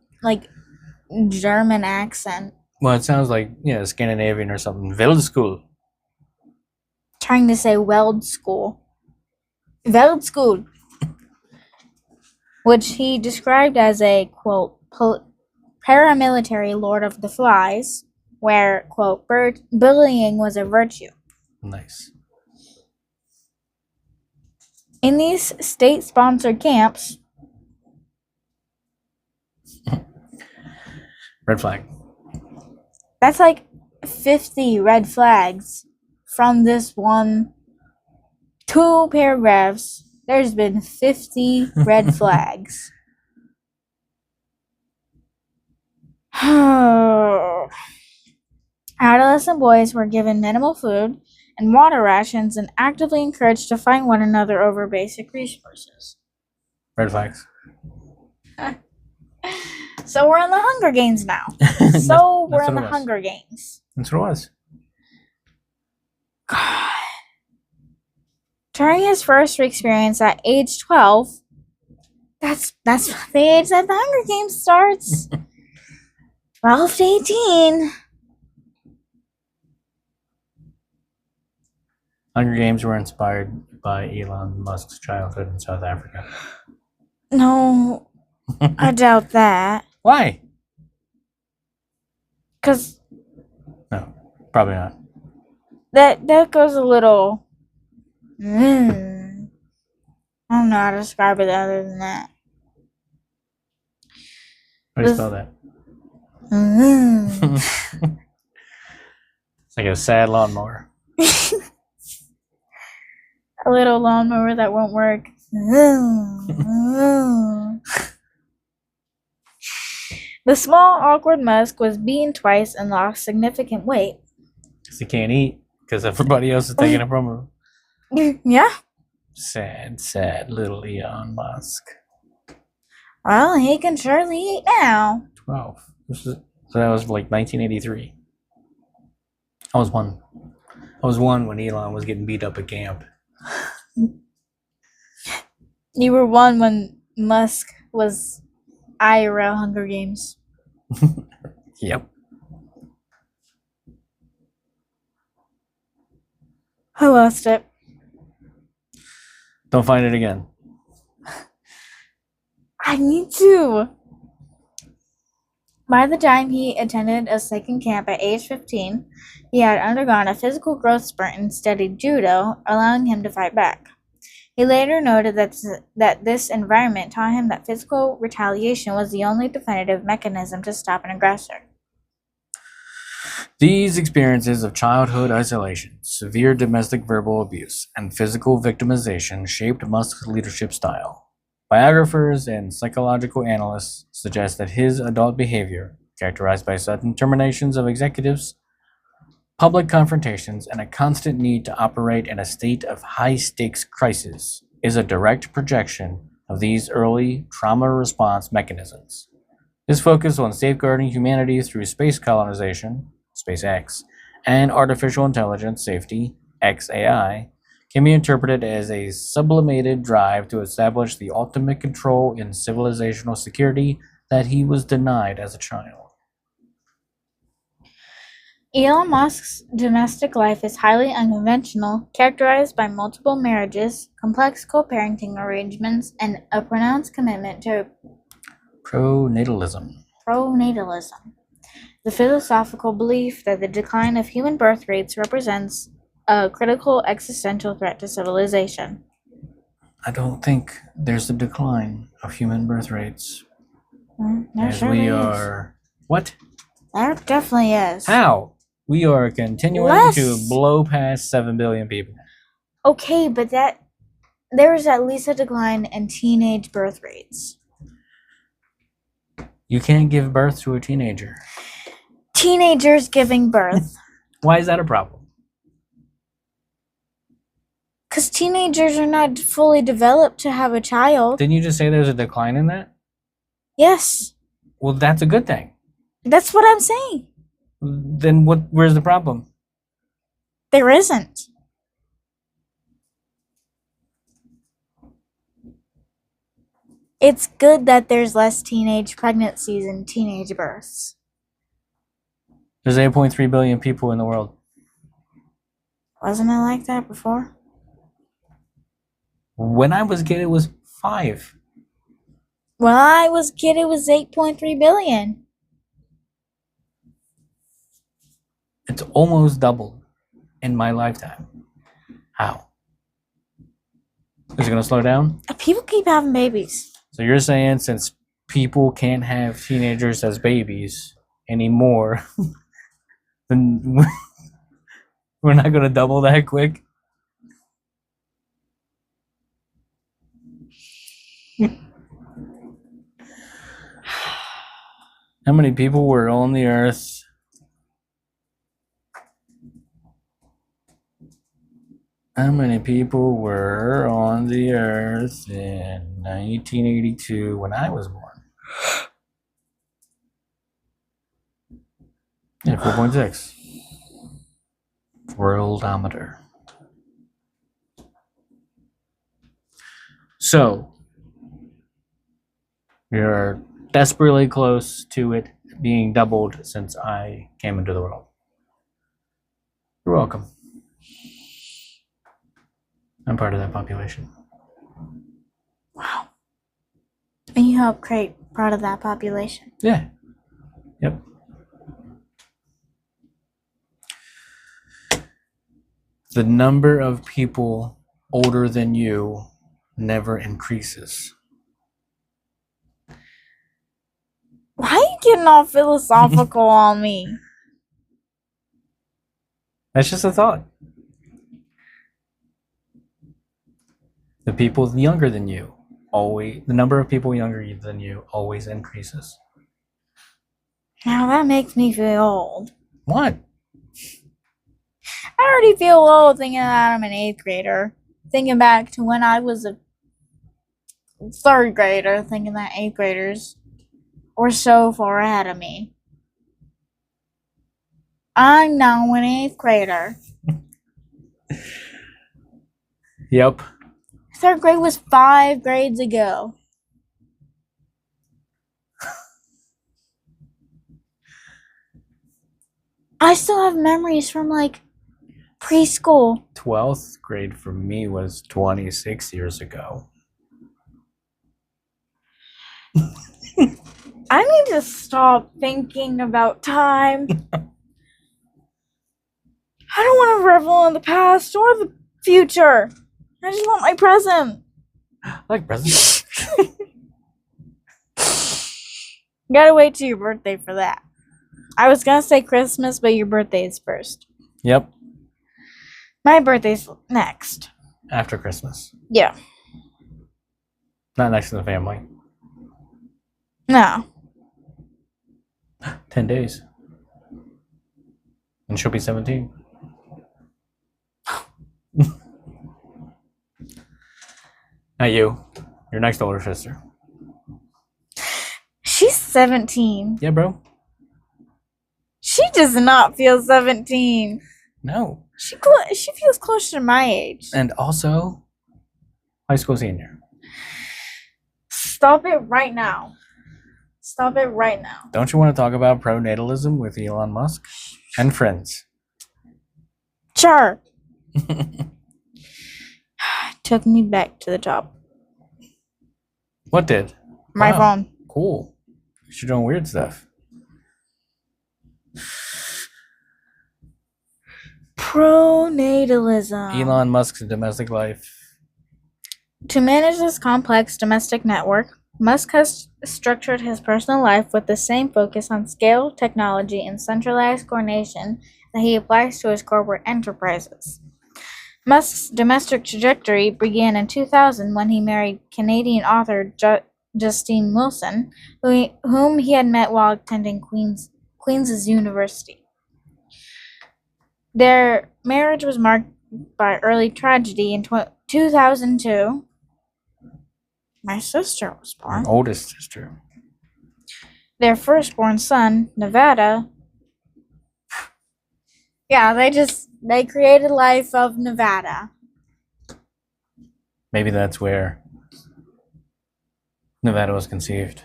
German accent. Well, it sounds like, Scandinavian or something. Veld school. Trying to say Weld school. Veld school. Which he described as a, quote, paramilitary Lord of the Flies, where, quote, bullying was a virtue. Nice. In these state-sponsored camps... Red flag. That's like 50 red flags from this 2 paragraphs. There's been 50 red flags. Adolescent boys were given minimal food and water rations and actively encouraged to find one another over basic resources. Red flags. So we're in the Hunger Games now. We're in the Hunger Games. That's what it was. God. During his first experience at age 12, that's the age that the Hunger Games starts. 12 to 18. Hunger Games were inspired by Elon Musk's childhood in South Africa. No, I doubt that. Why? Because... No, probably not. That goes a little... I don't know how to describe it other than that. How do you spell that? It's like a sad lawnmower. A little lawnmower that won't work. The small, awkward Musk was beaten twice and lost significant weight. Because he can't eat. Because everybody else is taking it from him. Yeah. Sad, sad little Elon Musk. Well, he can surely eat now. 12. So that was like 1983. I was one when Elon was getting beat up at camp. You were one when Musk was IRL Hunger Games. Yep. I lost it. Don't find it again. I need to. By the time he attended a second camp at age 15, he had undergone a physical growth spurt and studied judo, allowing him to fight back. He later noted that this environment taught him that physical retaliation was the only definitive mechanism to stop an aggressor. These experiences of childhood isolation, severe domestic verbal abuse, and physical victimization shaped Musk's leadership style. Biographers and psychological analysts suggest that his adult behavior, characterized by sudden terminations of executives, public confrontations, and a constant need to operate in a state of high-stakes crisis, is a direct projection of these early trauma response mechanisms. His focus on safeguarding humanity through space colonization, SpaceX, and artificial intelligence safety, XAI, can be interpreted as a sublimated drive to establish the ultimate control in civilizational security that he was denied as a child. Elon Musk's domestic life is highly unconventional, characterized by multiple marriages, complex co-parenting arrangements, and a pronounced commitment to Pronatalism. The philosophical belief that the decline of human birth rates represents a critical existential threat to civilization. I don't think there's a decline of human birth rates. There As surely we is. are. What? There definitely is. How? We are continuing Less. to blow past 7 billion people. Okay, but there is at least a decline in teenage birth rates. You can't give birth to a teenager. Teenagers giving birth. Why is that a problem? Because teenagers are not fully developed to have a child. Didn't you just say there's a decline in that? Yes, Well, that's a good thing. that's what I'm saying. Then where's the problem? There isn't. It's good that there's less teenage pregnancies and teenage births. There's 8.3 billion people in the world. Wasn't it like that before? When I was a kid, it was 5. When I was a kid, it was 8.3 billion. It's almost doubled in my lifetime. How? Is it going to slow down? People keep having babies. So you're saying since people can't have teenagers as babies anymore, then we're not going to double that quick? How many people were on the earth? How many people were on the earth in 1982 when I was born? Yeah, 4.6. Worldometer. So, we are desperately close to it being doubled since I came into the world. You're welcome. I'm part of that population. Wow. And you help create part of that population. Yeah. Yep. The number of people older than you never increases. Why are you getting all philosophical on me? That's just a thought. The people younger than you the number of people younger than you always increases. Now that makes me feel old. What? I already feel old thinking that I'm an 8th grader. Thinking back to when I was a 3rd grader, thinking that 8th graders were so far ahead of me. I'm now an 8th grader. Yep. 3rd grade was 5 grades ago. I still have memories from like preschool. 12th grade for me was 26 years ago. I need to stop thinking about time. I don't want to revel in the past or the future. I just want my present. I like presents. Gotta wait till your birthday for that. I was gonna say Christmas, but your birthday is first. Yep. My birthday's next. After Christmas. Yeah. Not next to the family. No. 10 days. And she'll be 17. Not you. Your next older sister. She's 17. Yeah, bro. She does not feel 17. No. She feels closer to my age. And also, high school senior. Stop it right now. Stop it right now. Don't you want to talk about pronatalism with Elon Musk and friends? Sure. Took me back to the top. What did? My Wow. phone. Cool. You're doing weird stuff. Pronatalism. Elon Musk's domestic life. To manage this complex domestic network, Musk has structured his personal life with the same focus on scale, technology, and centralized coordination that he applies to his corporate enterprises. Musk's domestic trajectory began in 2000 when he married Canadian author Justine Wilson, whom he had met while attending Queen's University. Their marriage was marked by early tragedy in 2002. My sister was born. My oldest sister. Their firstborn son, Nevada. Yeah, they created life of Nevada. Maybe that's where Nevada was conceived.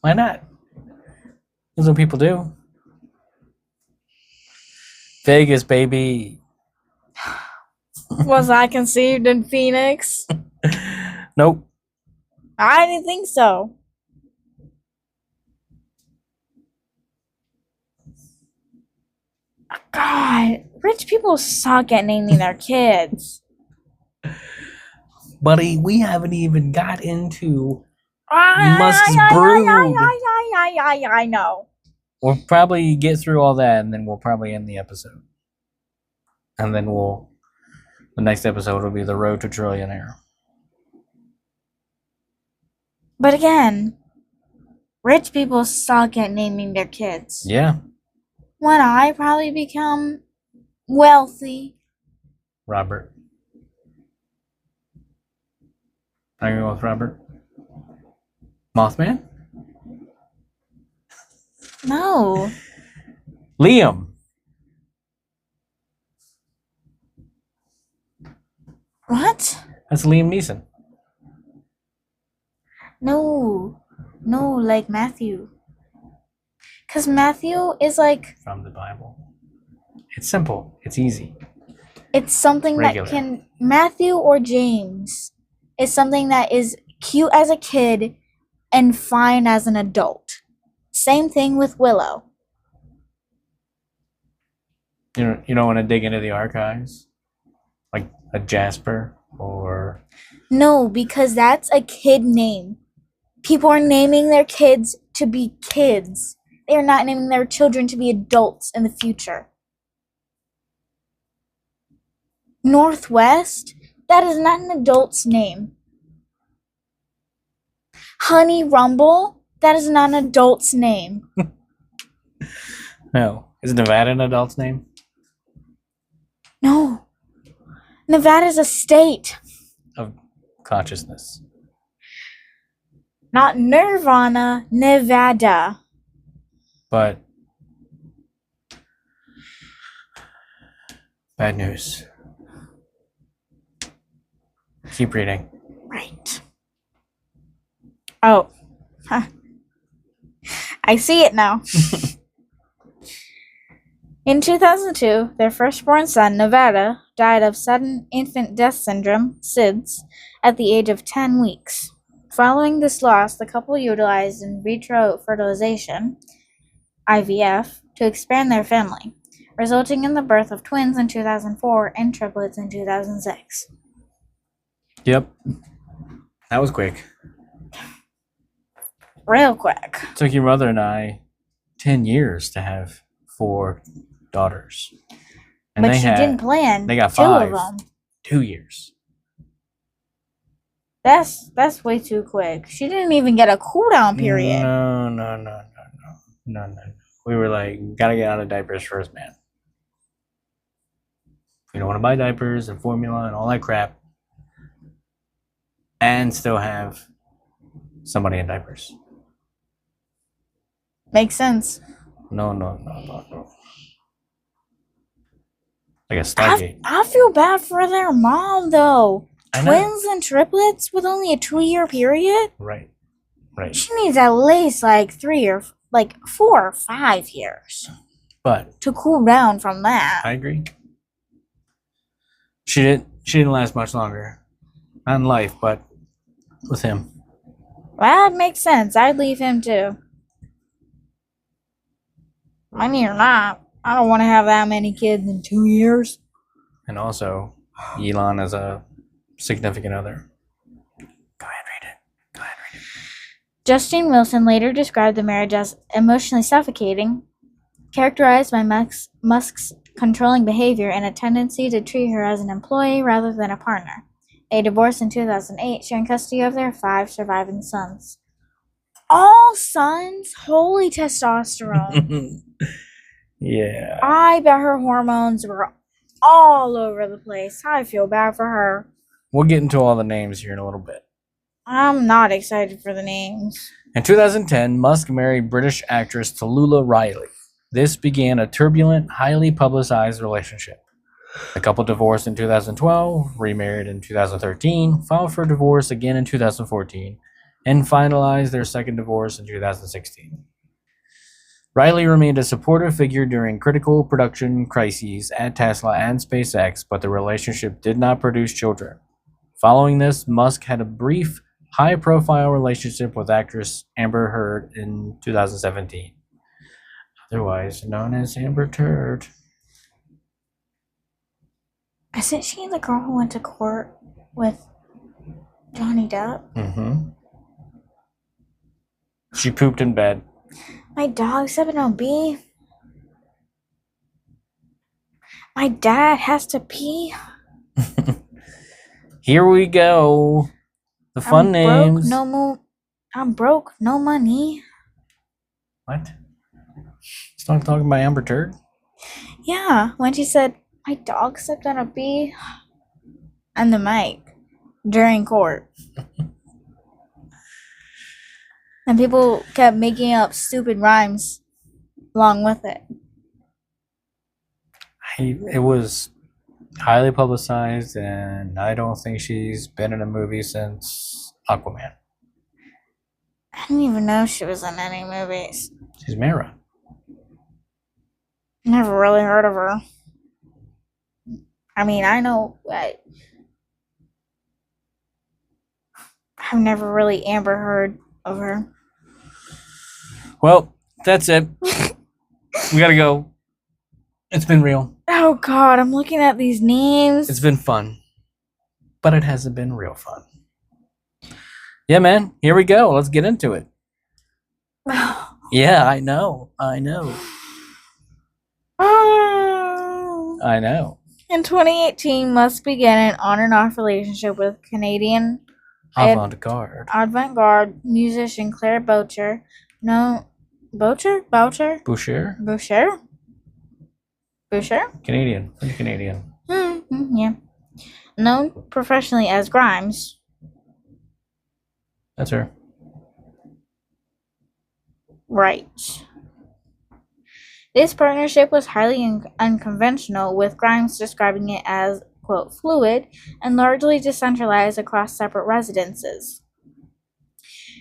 Why not? That's what people do. Vegas, baby. Was I conceived in Phoenix? Nope. I didn't think so. God, rich people suck at naming their kids. Buddy, we haven't even got into Musk's brood. I know. We'll probably get through all that, and then we'll probably end the episode. And then the next episode will be the road to Trillionaire. But again, rich people suck at naming their kids. Yeah. When I probably become wealthy. Robert. I'm gonna go with Robert. Mothman? No. Liam. What? That's Liam Neeson. No, like Matthew. Because Matthew is like... From the Bible. It's simple. It's easy. It's something Regular. that can... Matthew or James is something that is cute as a kid and fine as an adult. Same thing with Willow. You don't want to dig into the archives? Like a Jasper or... No, because that's a kid name. People are naming their kids to be kids. They are not naming their children to be adults in the future. Northwest? That is not an adult's name. Honey Rumble? That is not an adult's name. No. Is Nevada an adult's name? No. Nevada is a state. Of consciousness. Not Nirvana, Nevada. But bad news. Keep reading. Right. Oh. Huh. I see it now. In 2002, their firstborn son, Nevada, died of sudden infant death syndrome, SIDS, at the age of 10 weeks. Following this loss, the couple utilized in vitro fertilization, IVF, to expand their family, resulting in the birth of twins in 2004 and triplets in 2006. Yep. That was quick. Real quick. It took your mother and I 10 years to have 4 daughters. And But she didn't plan they got 2 5. of them. 2 years. That's way too quick. She didn't even get a cool down period. No. We were like, gotta get out of diapers first, man. You don't want to buy diapers and formula and all that crap. And still have somebody in diapers. Makes sense. No. Like a Stargate. I feel bad for their mom though. I know. Twins and triplets with only a 2-year period? Right. She needs at least like 4 or 5 years But to cool down from that. I agree. She didn't last much longer. Not in life, but with him. That makes sense. I'd leave him too. Money or not, I don't want to have that many kids in 2 years. And also, Elon is a significant other. Go ahead, read it. Justine Wilson later described the marriage as emotionally suffocating, characterized by Musk's controlling behavior and a tendency to treat her as an employee rather than a partner. They divorced in 2008, sharing custody of their 5 surviving sons. All sons? Holy testosterone. Yeah. I bet her hormones were all over the place. I feel bad for her. We'll get into all the names here in a little bit. I'm not excited for the names. In 2010, Musk married British actress Tallulah Riley. This began a turbulent, highly publicized relationship. The couple divorced in 2012, remarried in 2013, filed for divorce again in 2014, and finalized their second divorce in 2016. Riley remained a supportive figure during critical production crises at Tesla and SpaceX, but the relationship did not produce children. Following this, Musk had a brief, high-profile relationship with actress Amber Heard in 2017, otherwise known as Amber Turd. Isn't she the girl who went to court with Johnny Depp? Mm-hmm. She pooped in bed. My dog said no B. My dad has to pee. Here we go. The fun names. I'm broke, no money. What? Stop talking about Amber Turd? Yeah, when she said, my dog stepped on a bee on the mic during court. And people kept making up stupid rhymes along with it. It was highly publicized, and I don't think she's been in a movie since Aquaman. I didn't even know she was in any movies. She's Mara. Never really heard of her. I mean, I know, but I've never really Amber Heard of her. Well, that's it. We gotta go. It's been real. Oh God, I'm looking at these names. It's been fun. But it hasn't been real fun. Yeah, man. Here we go. Let's get into it. Yeah, I know. Oh. I know. In 2018, Musk began an on and off relationship with Canadian avant-garde musician Claire Boucher. No, Boucher? Boucher? Boucher? Canadian. Canadian. Yeah. Known professionally as Grimes. That's her. Right. This partnership was highly unconventional, with Grimes describing it as, quote, fluid and largely decentralized across separate residences.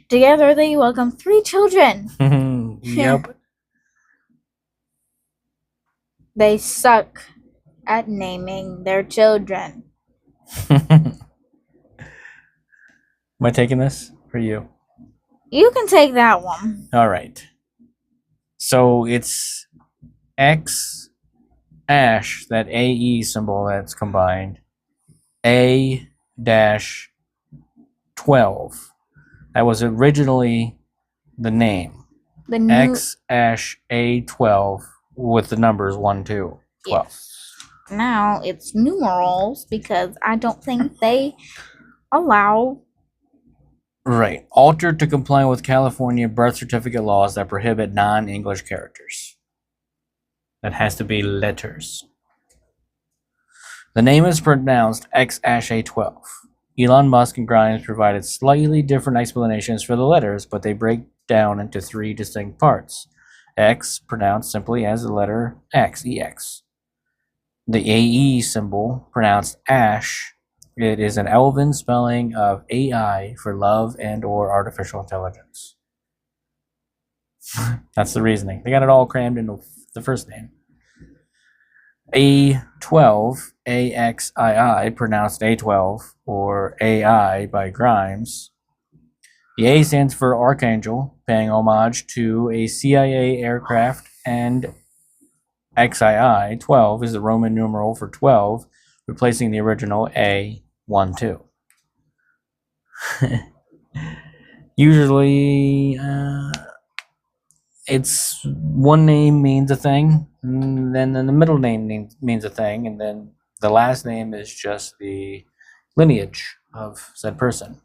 Together, they welcomed 3 children. Yep. They suck at naming their children. Am I taking this for you? You can take that one. All right. So it's X ash, that AE symbol that's combined, A-12. That was originally the name. The new X ash A12 with the numbers 1, 2, 12. Yes. Now it's numerals because I don't think they allow. Right. Altered to comply with California birth certificate laws that prohibit non-English characters. That has to be letters. The name is pronounced X-A12. Elon Musk and Grimes provided slightly different explanations for the letters, but they break down into 3 distinct parts. X, pronounced simply as the letter X, EX. The AE symbol, pronounced ash, it is an elven spelling of AI for love and or artificial intelligence. That's the reasoning. They got it all crammed into the first name. A12, AXII, pronounced A12, or AI by Grimes. The A stands for Archangel, paying homage to a CIA aircraft, and XII, 12, is the Roman numeral for 12, replacing the original A12. Usually, it's one name means a thing, and then the middle name means a thing, and then the last name is just the lineage of said person.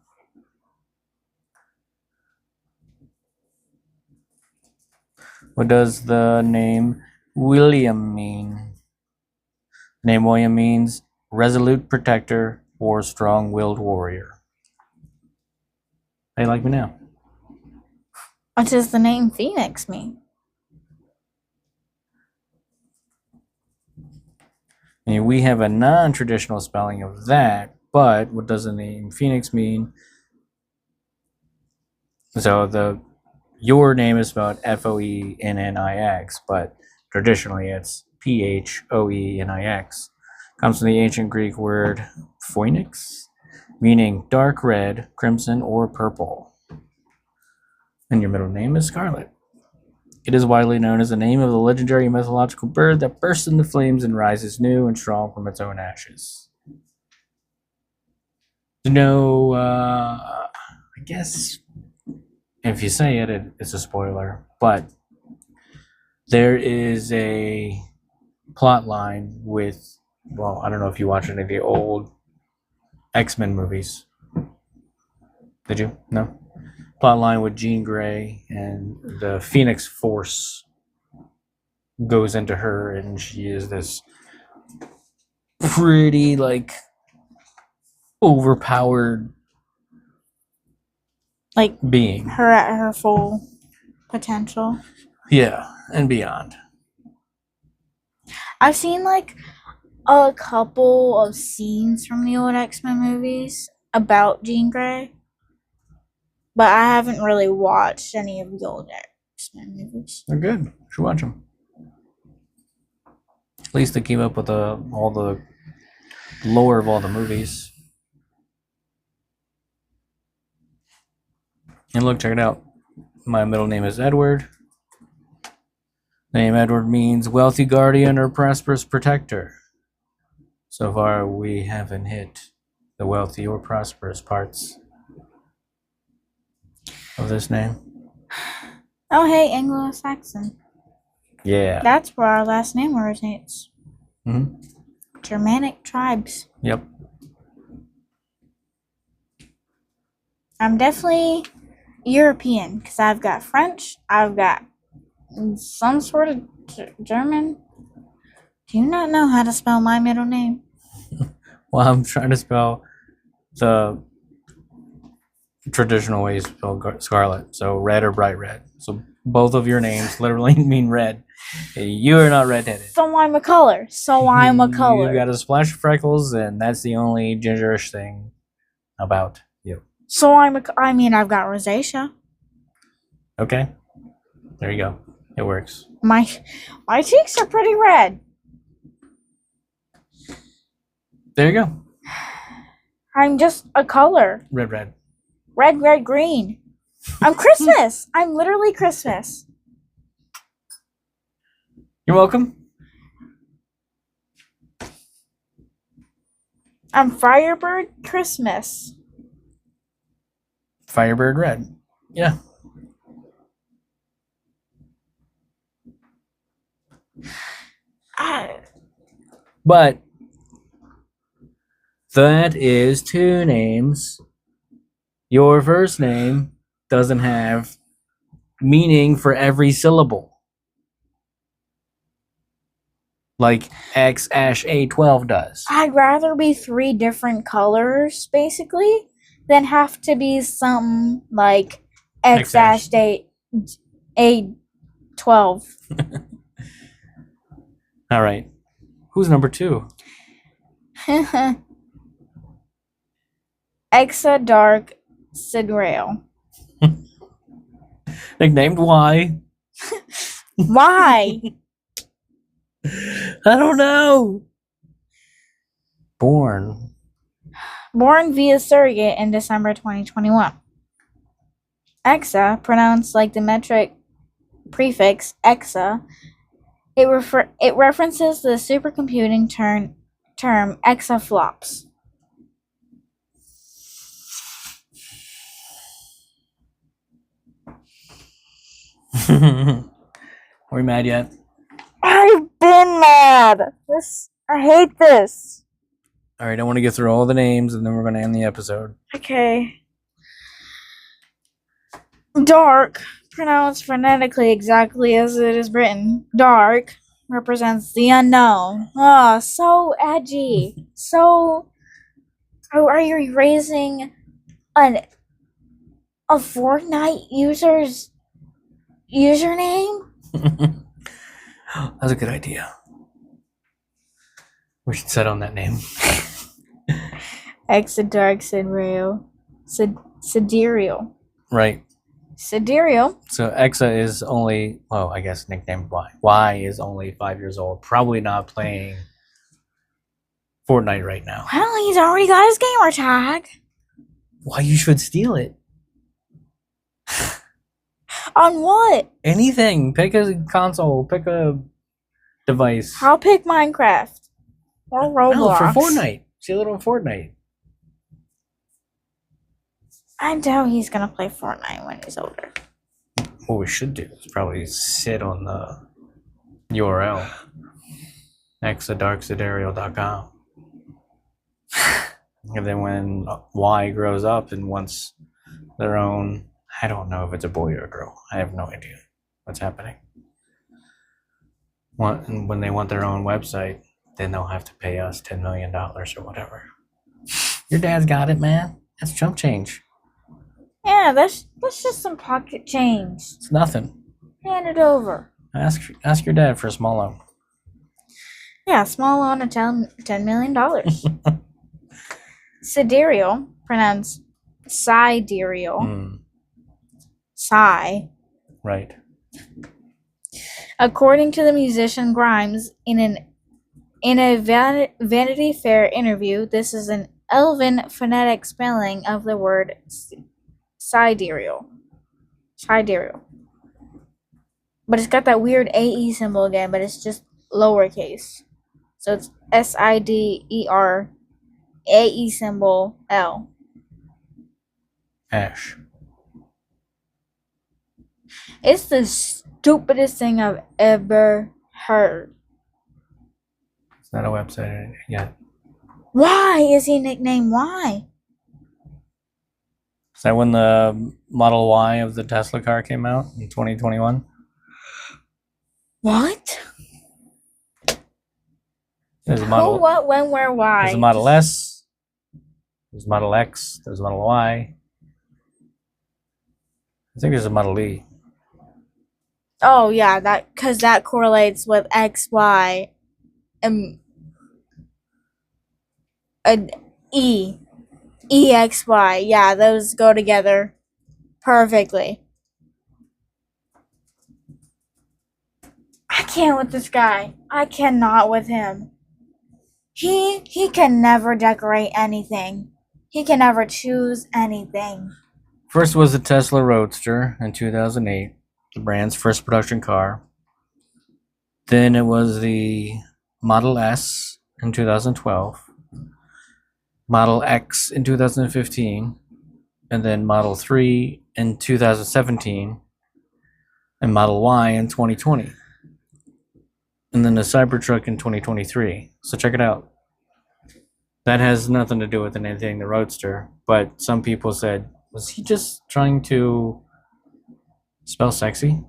What does the name William mean? The name William means resolute protector or strong-willed warrior. How you like me now? What does the name Phoenix mean? And we have a non-traditional spelling of that, but what does the name Phoenix mean? So your name is spelled Foenix, but traditionally it's Phoenix. Comes from the ancient Greek word phoenix, meaning dark red, crimson, or purple. And your middle name is Scarlet. It is widely known as the name of the legendary mythological bird that bursts into flames and rises new and strong from its own ashes. No, I guess if you say it, it's a spoiler, but there is a plot line with, well, I don't know if you watch any of the old X-Men movies. Did you? No? Plot line with Jean Grey, and the Phoenix Force goes into her, and she is this pretty, like, overpowered being. Her at her full potential. Yeah, and beyond. I've seen a couple of scenes from the old X-Men movies about Jean Grey, but I haven't really watched any of the old X-Men movies. They're good. You should watch them. At least they keep up with all the lore of all the movies. And look, check it out. My middle name is Edward. The name Edward means wealthy guardian or prosperous protector. So far, we haven't hit the wealthy or prosperous parts of this name. Oh, hey, Anglo-Saxon. Yeah. That's where our last name originates. Mm-hmm. Germanic tribes. Yep. I'm definitely European because I've got French. I've got some sort of German. Do you not know how to spell my middle name? Well, I'm trying to spell the traditional way to spell scarlet. So red or bright red. So both of your names literally mean red. You are not redheaded. So I'm a color. You got a splash of freckles, and that's the only gingerish thing about you. So I've got rosacea. Okay? There you go. It works. My cheeks are pretty red. There you go. I'm just a color. Red. Red, green. I'm Christmas. I'm literally Christmas. You're welcome. I'm Firebird Christmas. Firebird red. Yeah. But that is two names. Your first name doesn't have meaning for every syllable. Like X-A12 does. I'd rather be 3 different colors, basically, than have to be something like X-A12. All right. Who's number 2? Exa Dark Sidrail. Nicknamed Y. Why? I don't know. Born via surrogate in December 2021. Exa, pronounced like the metric prefix exa, it references the supercomputing term exaflops. Are we mad yet? I've been mad. I hate this. All right, I want to get through all the names, and then we're going to end the episode. Okay. Dark, pronounced phonetically exactly as it is written. Dark represents the unknown. Oh, so edgy. So, are you raising a Fortnite user's username? That's a good idea. We should set on that name. Exodark Sidereal. Right. Sidereal. So Exa is only, well, I guess nicknamed Y. Y is only 5 years old. Probably not playing Fortnite right now. Well, he's already got his gamer tag. Why you should steal it? On what? Anything. Pick a console. Pick a device. I'll pick Minecraft. Or Roblox. No, for Fortnite. Steal it on Fortnite. I doubt he's gonna play Fortnite when he's older. What we should do is probably sit on the URL. exadarksidereal.com. And then when Y grows up and wants their own, I don't know if it's a boy or a girl. I have no idea what's happening. When they want their own website, then they'll have to pay us $10 million or whatever. Your dad's got it, man. That's chump change. Yeah, that's just some pocket change. It's nothing. Hand it over. Ask your dad for a small loan. Yeah, small loan of $10 million. Sidereal, pronounced sidereal. Sigh. Right. According to the musician Grimes, in a Vanity Fair interview, this is an Elven phonetic spelling of the word sidereal. Sidereal. But it's got that weird AE symbol again, but it's just lowercase. So it's SIDER AE symbol L. Ash. It's the stupidest thing I've ever heard. It's not a website yet. Why is he nicknamed Y? Is that when the Model Y of the Tesla car came out in 2021? What? There's a Who, Model. what, when, where, why? There's a Model S. There's a Model X. There's a Model Y. I think there's a Model E. Oh yeah, because that correlates with X, Y, and an E, E X Y. Yeah, those go together perfectly. I can't with this guy. I cannot with him. He can never decorate anything. He can never choose anything. First was the Tesla Roadster in 2008, the brand's first production car. Then it was the Model S in 2012, Model X in 2015, and then Model 3 in 2017, and Model Y in 2020. And then the Cybertruck in 2023. So check it out. That has nothing to do with anything, the Roadster. But some people said, was he just trying to spell sexy?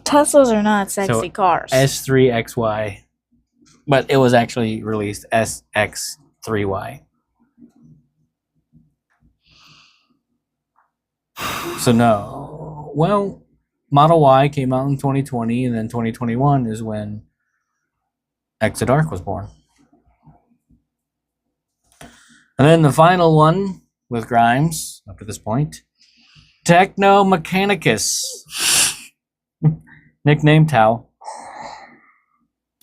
Teslas are not sexy So, cars. S3XY. But it was actually released SX3Y. So no. Well, Model Y came out in 2020, and then 2021 is when Exit Arc was born. And then the final one with Grimes, up to this point, Techno Mechanicus. Nickname Tau.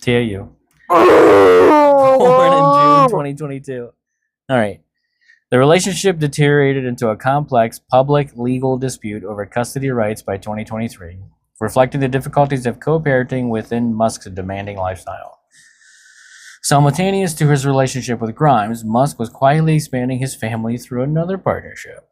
TAU. Born in June 2022. All right. The relationship deteriorated into a complex public legal dispute over custody rights by 2023, reflecting the difficulties of co-parenting within Musk's demanding lifestyle. Simultaneous to his relationship with Grimes, Musk was quietly expanding his family through another partnership.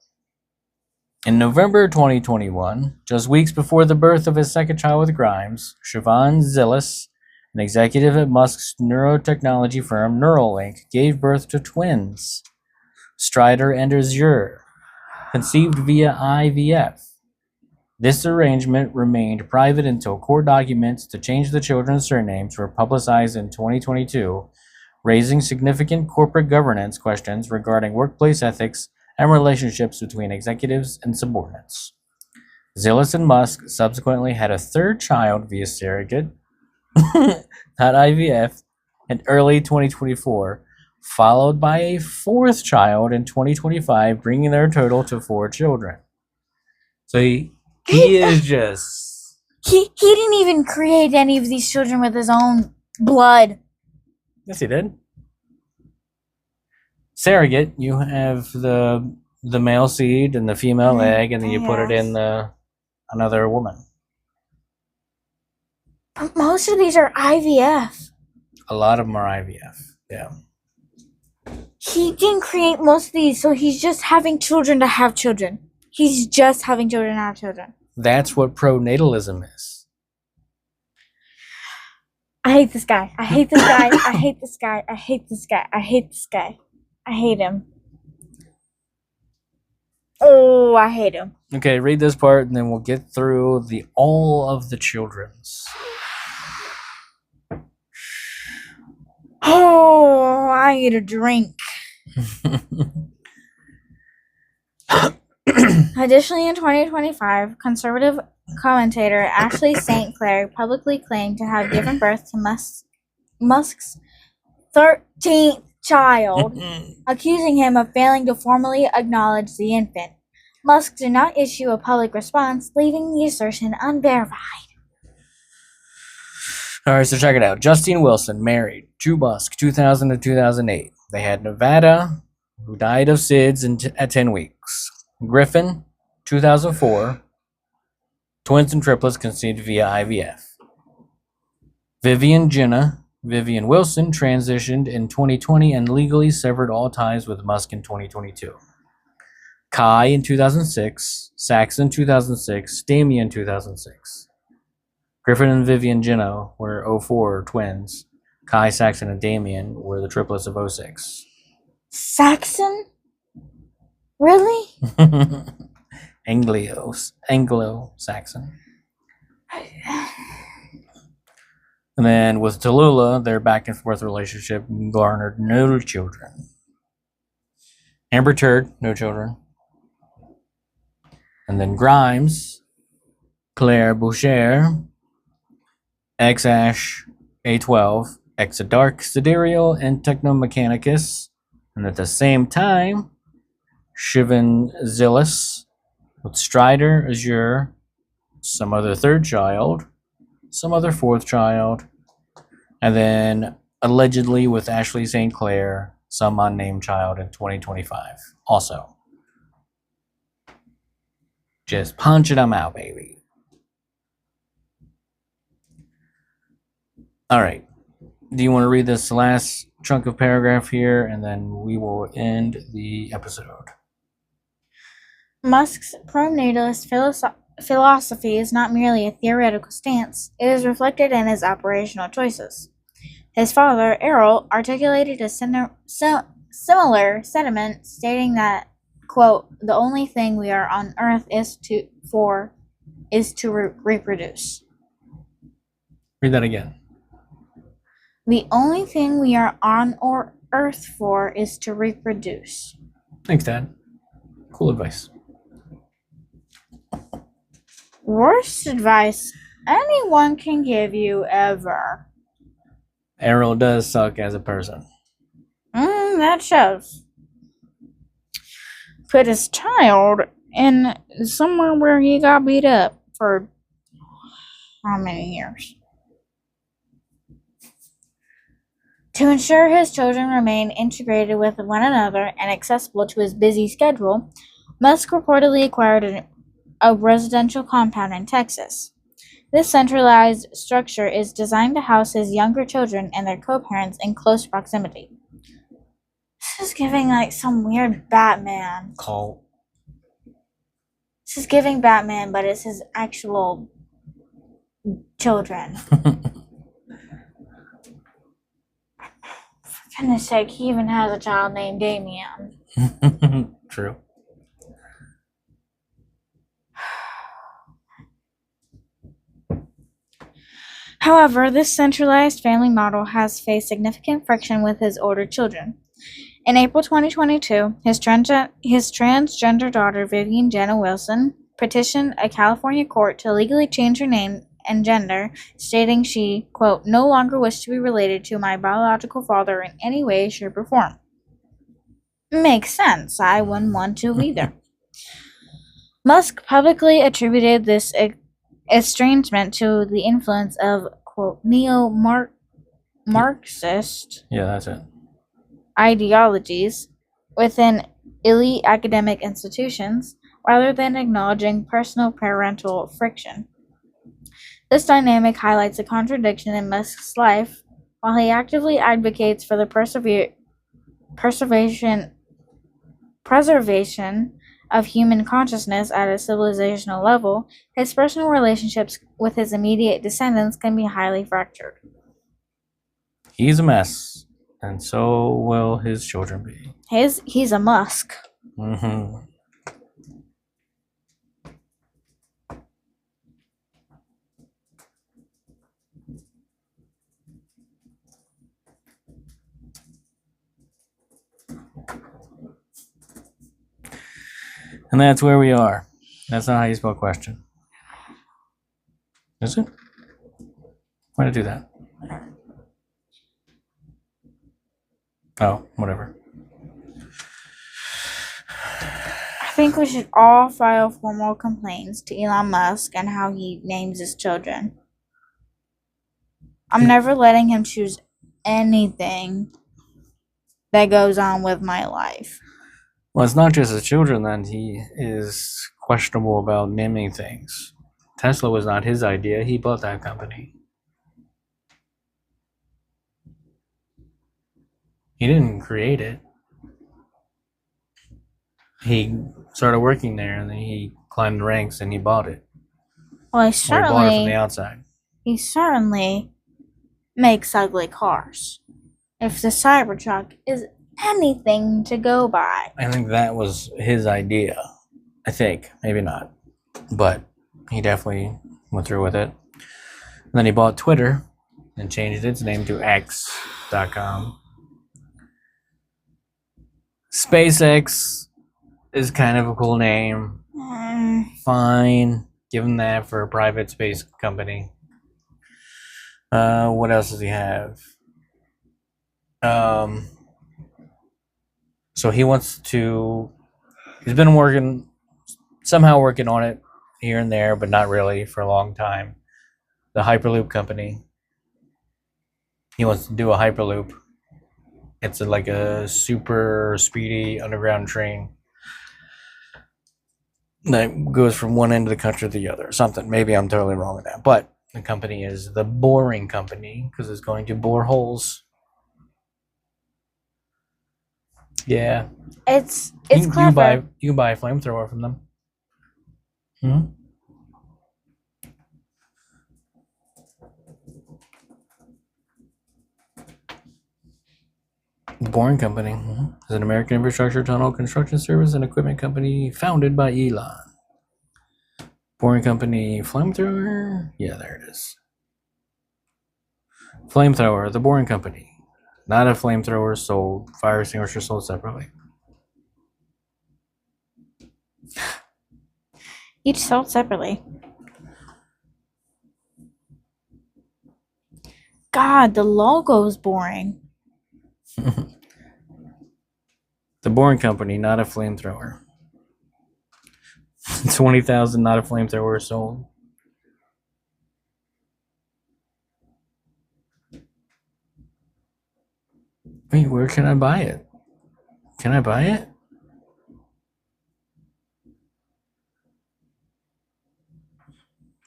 In November 2021, just weeks before the birth of his second child with Grimes, Siobhan Zillis, an executive at Musk's neurotechnology firm Neuralink, gave birth to twins, Strider and Azure, conceived via IVF. This arrangement remained private until court documents to change the children's surnames were publicized in 2022, raising significant corporate governance questions regarding workplace ethics and relationships between executives and subordinates. Zillis and Musk subsequently had a third child via surrogate, not IVF, in early 2024, followed by a fourth child in 2025, bringing their total to 4 children. So he is just... He didn't even create any of these children with his own blood. Yes, he did. Surrogate, you have the male seed and the female egg, and then you put it in another woman. But most of these are IVF. A lot of them are IVF, yeah. He didn't create most of these, so he's just having children to have children. He's just having children to have children. That's what pronatalism is. I hate this guy. I hate this guy. I hate this guy. I hate this guy. I hate this guy. I hate him. Oh, I hate him. Okay, read this part, and then we'll get through all of the children's. Oh, I need a drink. Additionally, in 2025, conservative commentator Ashley St. Clair publicly claimed to have given birth to Musk's 13th child, accusing him of failing to formally acknowledge the infant. Musk did not issue a public response, leaving the assertion unverified. All right, so check it out. Justine Wilson, married to Musk, 2000 to 2008. They had Nevada, who died of SIDS at 10 weeks. Griffin, 2004. Twins and triplets conceived via IVF. Vivian Wilson transitioned in 2020 and legally severed all ties with Musk in 2022. Kai in 2006, Saxon 2006, Damien 2006. Griffin and Vivian Gino were 04 twins. Kai, Saxon, and Damien were the triplets of 06. Saxon? Really? Anglo-Saxon. And then with Tallulah, their back and forth relationship garnered no children. Amber Turd, no children. And then Grimes, Claire Boucher, X-Ash, A12, Exodark, Sidereal, and Technomechanicus. And at the same time, Shivan Zillus with Strider, Azure, some other third child, some other fourth child, and then allegedly with Ashley St. Clair, some unnamed child in 2025. Also, just punching them out, baby. All right. Do you want to read this last chunk of paragraph here, and then we will end the episode? Musk's pronatalist philosophy is not merely a theoretical stance, it is reflected in his operational choices. His father, Errol, articulated a similar sentiment, stating that, quote, the only thing we are on earth is to reproduce. Read that again. The only thing we are on earth for is to reproduce. Thanks, Dad. Cool advice. Worst advice anyone can give you ever. Errol does suck as a person. That shows. Put his child in somewhere where he got beat up for how many years? To ensure his children remain integrated with one another and accessible to his busy schedule, Musk reportedly acquired a residential compound in Texas. This centralized structure is designed to house his younger children and their co-parents in close proximity. This is giving like some weird Batman. Cult. This is giving Batman, but it's his actual children. For goodness sake, he even has a child named Damien. True. However, this centralized family model has faced significant friction with his older children. In April 2022, his transgender daughter, Vivian Jenna Wilson, petitioned a California court to legally change her name and gender, stating she, quote, no longer wished to be related to my biological father in any way, shape, or form. Makes sense. I wouldn't want to either. Musk publicly attributed this estrangement to the influence of, quote, neo-Marxist Yeah, that's it. ideologies within elite academic institutions, rather than acknowledging personal parental friction. This dynamic highlights a contradiction in Musk's life. While he actively advocates for the preservation of human consciousness at a civilizational level, his personal relationships with his immediate descendants can be highly fractured. He's a mess, and so will his children be. He's a Musk. Mm-hmm. And that's where we are. That's not how you spell question. Is it? Why did I do that? Oh, whatever. I think we should all file formal complaints to Elon Musk and how he names his children. I'm never letting him choose anything that goes on with my life. Well, it's not just his children, then. He is questionable about naming things. Tesla was not his idea. He bought that company. He didn't create it. He started working there, and then he climbed the ranks and he bought it. Well, Or he bought it from the outside. he certainly makes ugly cars. If the Cybertruck is anything to go by. I think that was his idea. I think. Maybe not. But he definitely went through with it. And then he bought Twitter and changed its name to X.com. SpaceX is kind of a cool name. Fine. Give him that for a private space company. What else does he have? So he wants to. He's been somehow working on it here and there, but not really for a long time. The Hyperloop company. He wants to do a Hyperloop. It's like a super speedy underground train that goes from one end of the country to the other. Something. Maybe I'm totally wrong with that. But the company is the Boring Company because it's going to bore holes. Yeah. It's You clever. can buy a flamethrower from them. The Boring Company is an American infrastructure, tunnel construction service, and equipment company founded by Elon. Boring Company flamethrower? Yeah, there it is. Flamethrower, the Boring Company. Not a flamethrower sold. Fire extinguisher sold separately. Each sold separately. God, the logo's boring. The Boring Company, not a flamethrower. 20,000, not a flamethrower sold. Wait, where can I buy it? Can I buy it?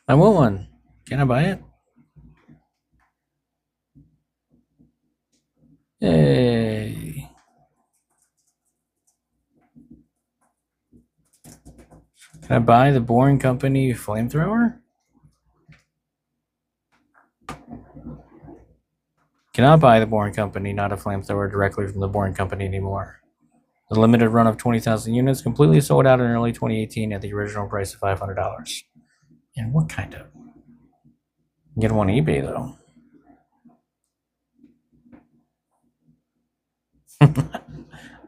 I want one. Can I buy it? Yay. Can I buy the Boring Company flamethrower? Cannot buy the Boring Company, not a flamethrower, directly from the Boring Company anymore. The limited run of 20,000 units completely sold out in early 2018 at the original price of $500. And what kind of? Get them on eBay, though.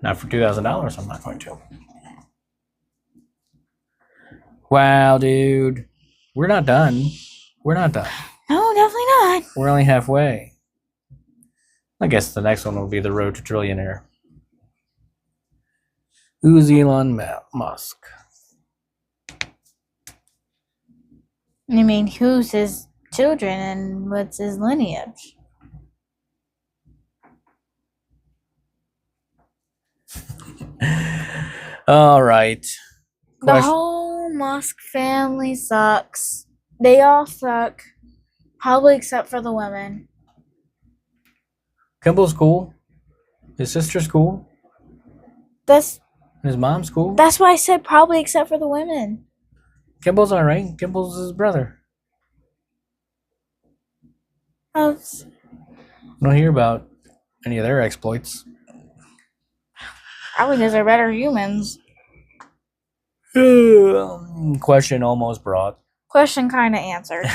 Not for $2,000, I'm not going to. Wow, dude. We're not done. We're not done. No, definitely not. We're only halfway. I guess the next one will be the road to Trillionaire. Who's Elon Musk? You mean, who's his children and what's his lineage? All right. The whole Musk family sucks. They all suck. Probably except for the women. Kimball's cool. His sister's cool. That's His mom's cool. that's why I said probably except for the women. Kimball's alright. Kimball's his brother. Oh, You don't hear about any of their exploits. probably because they're better humans. Question almost brought. Question kind of answered.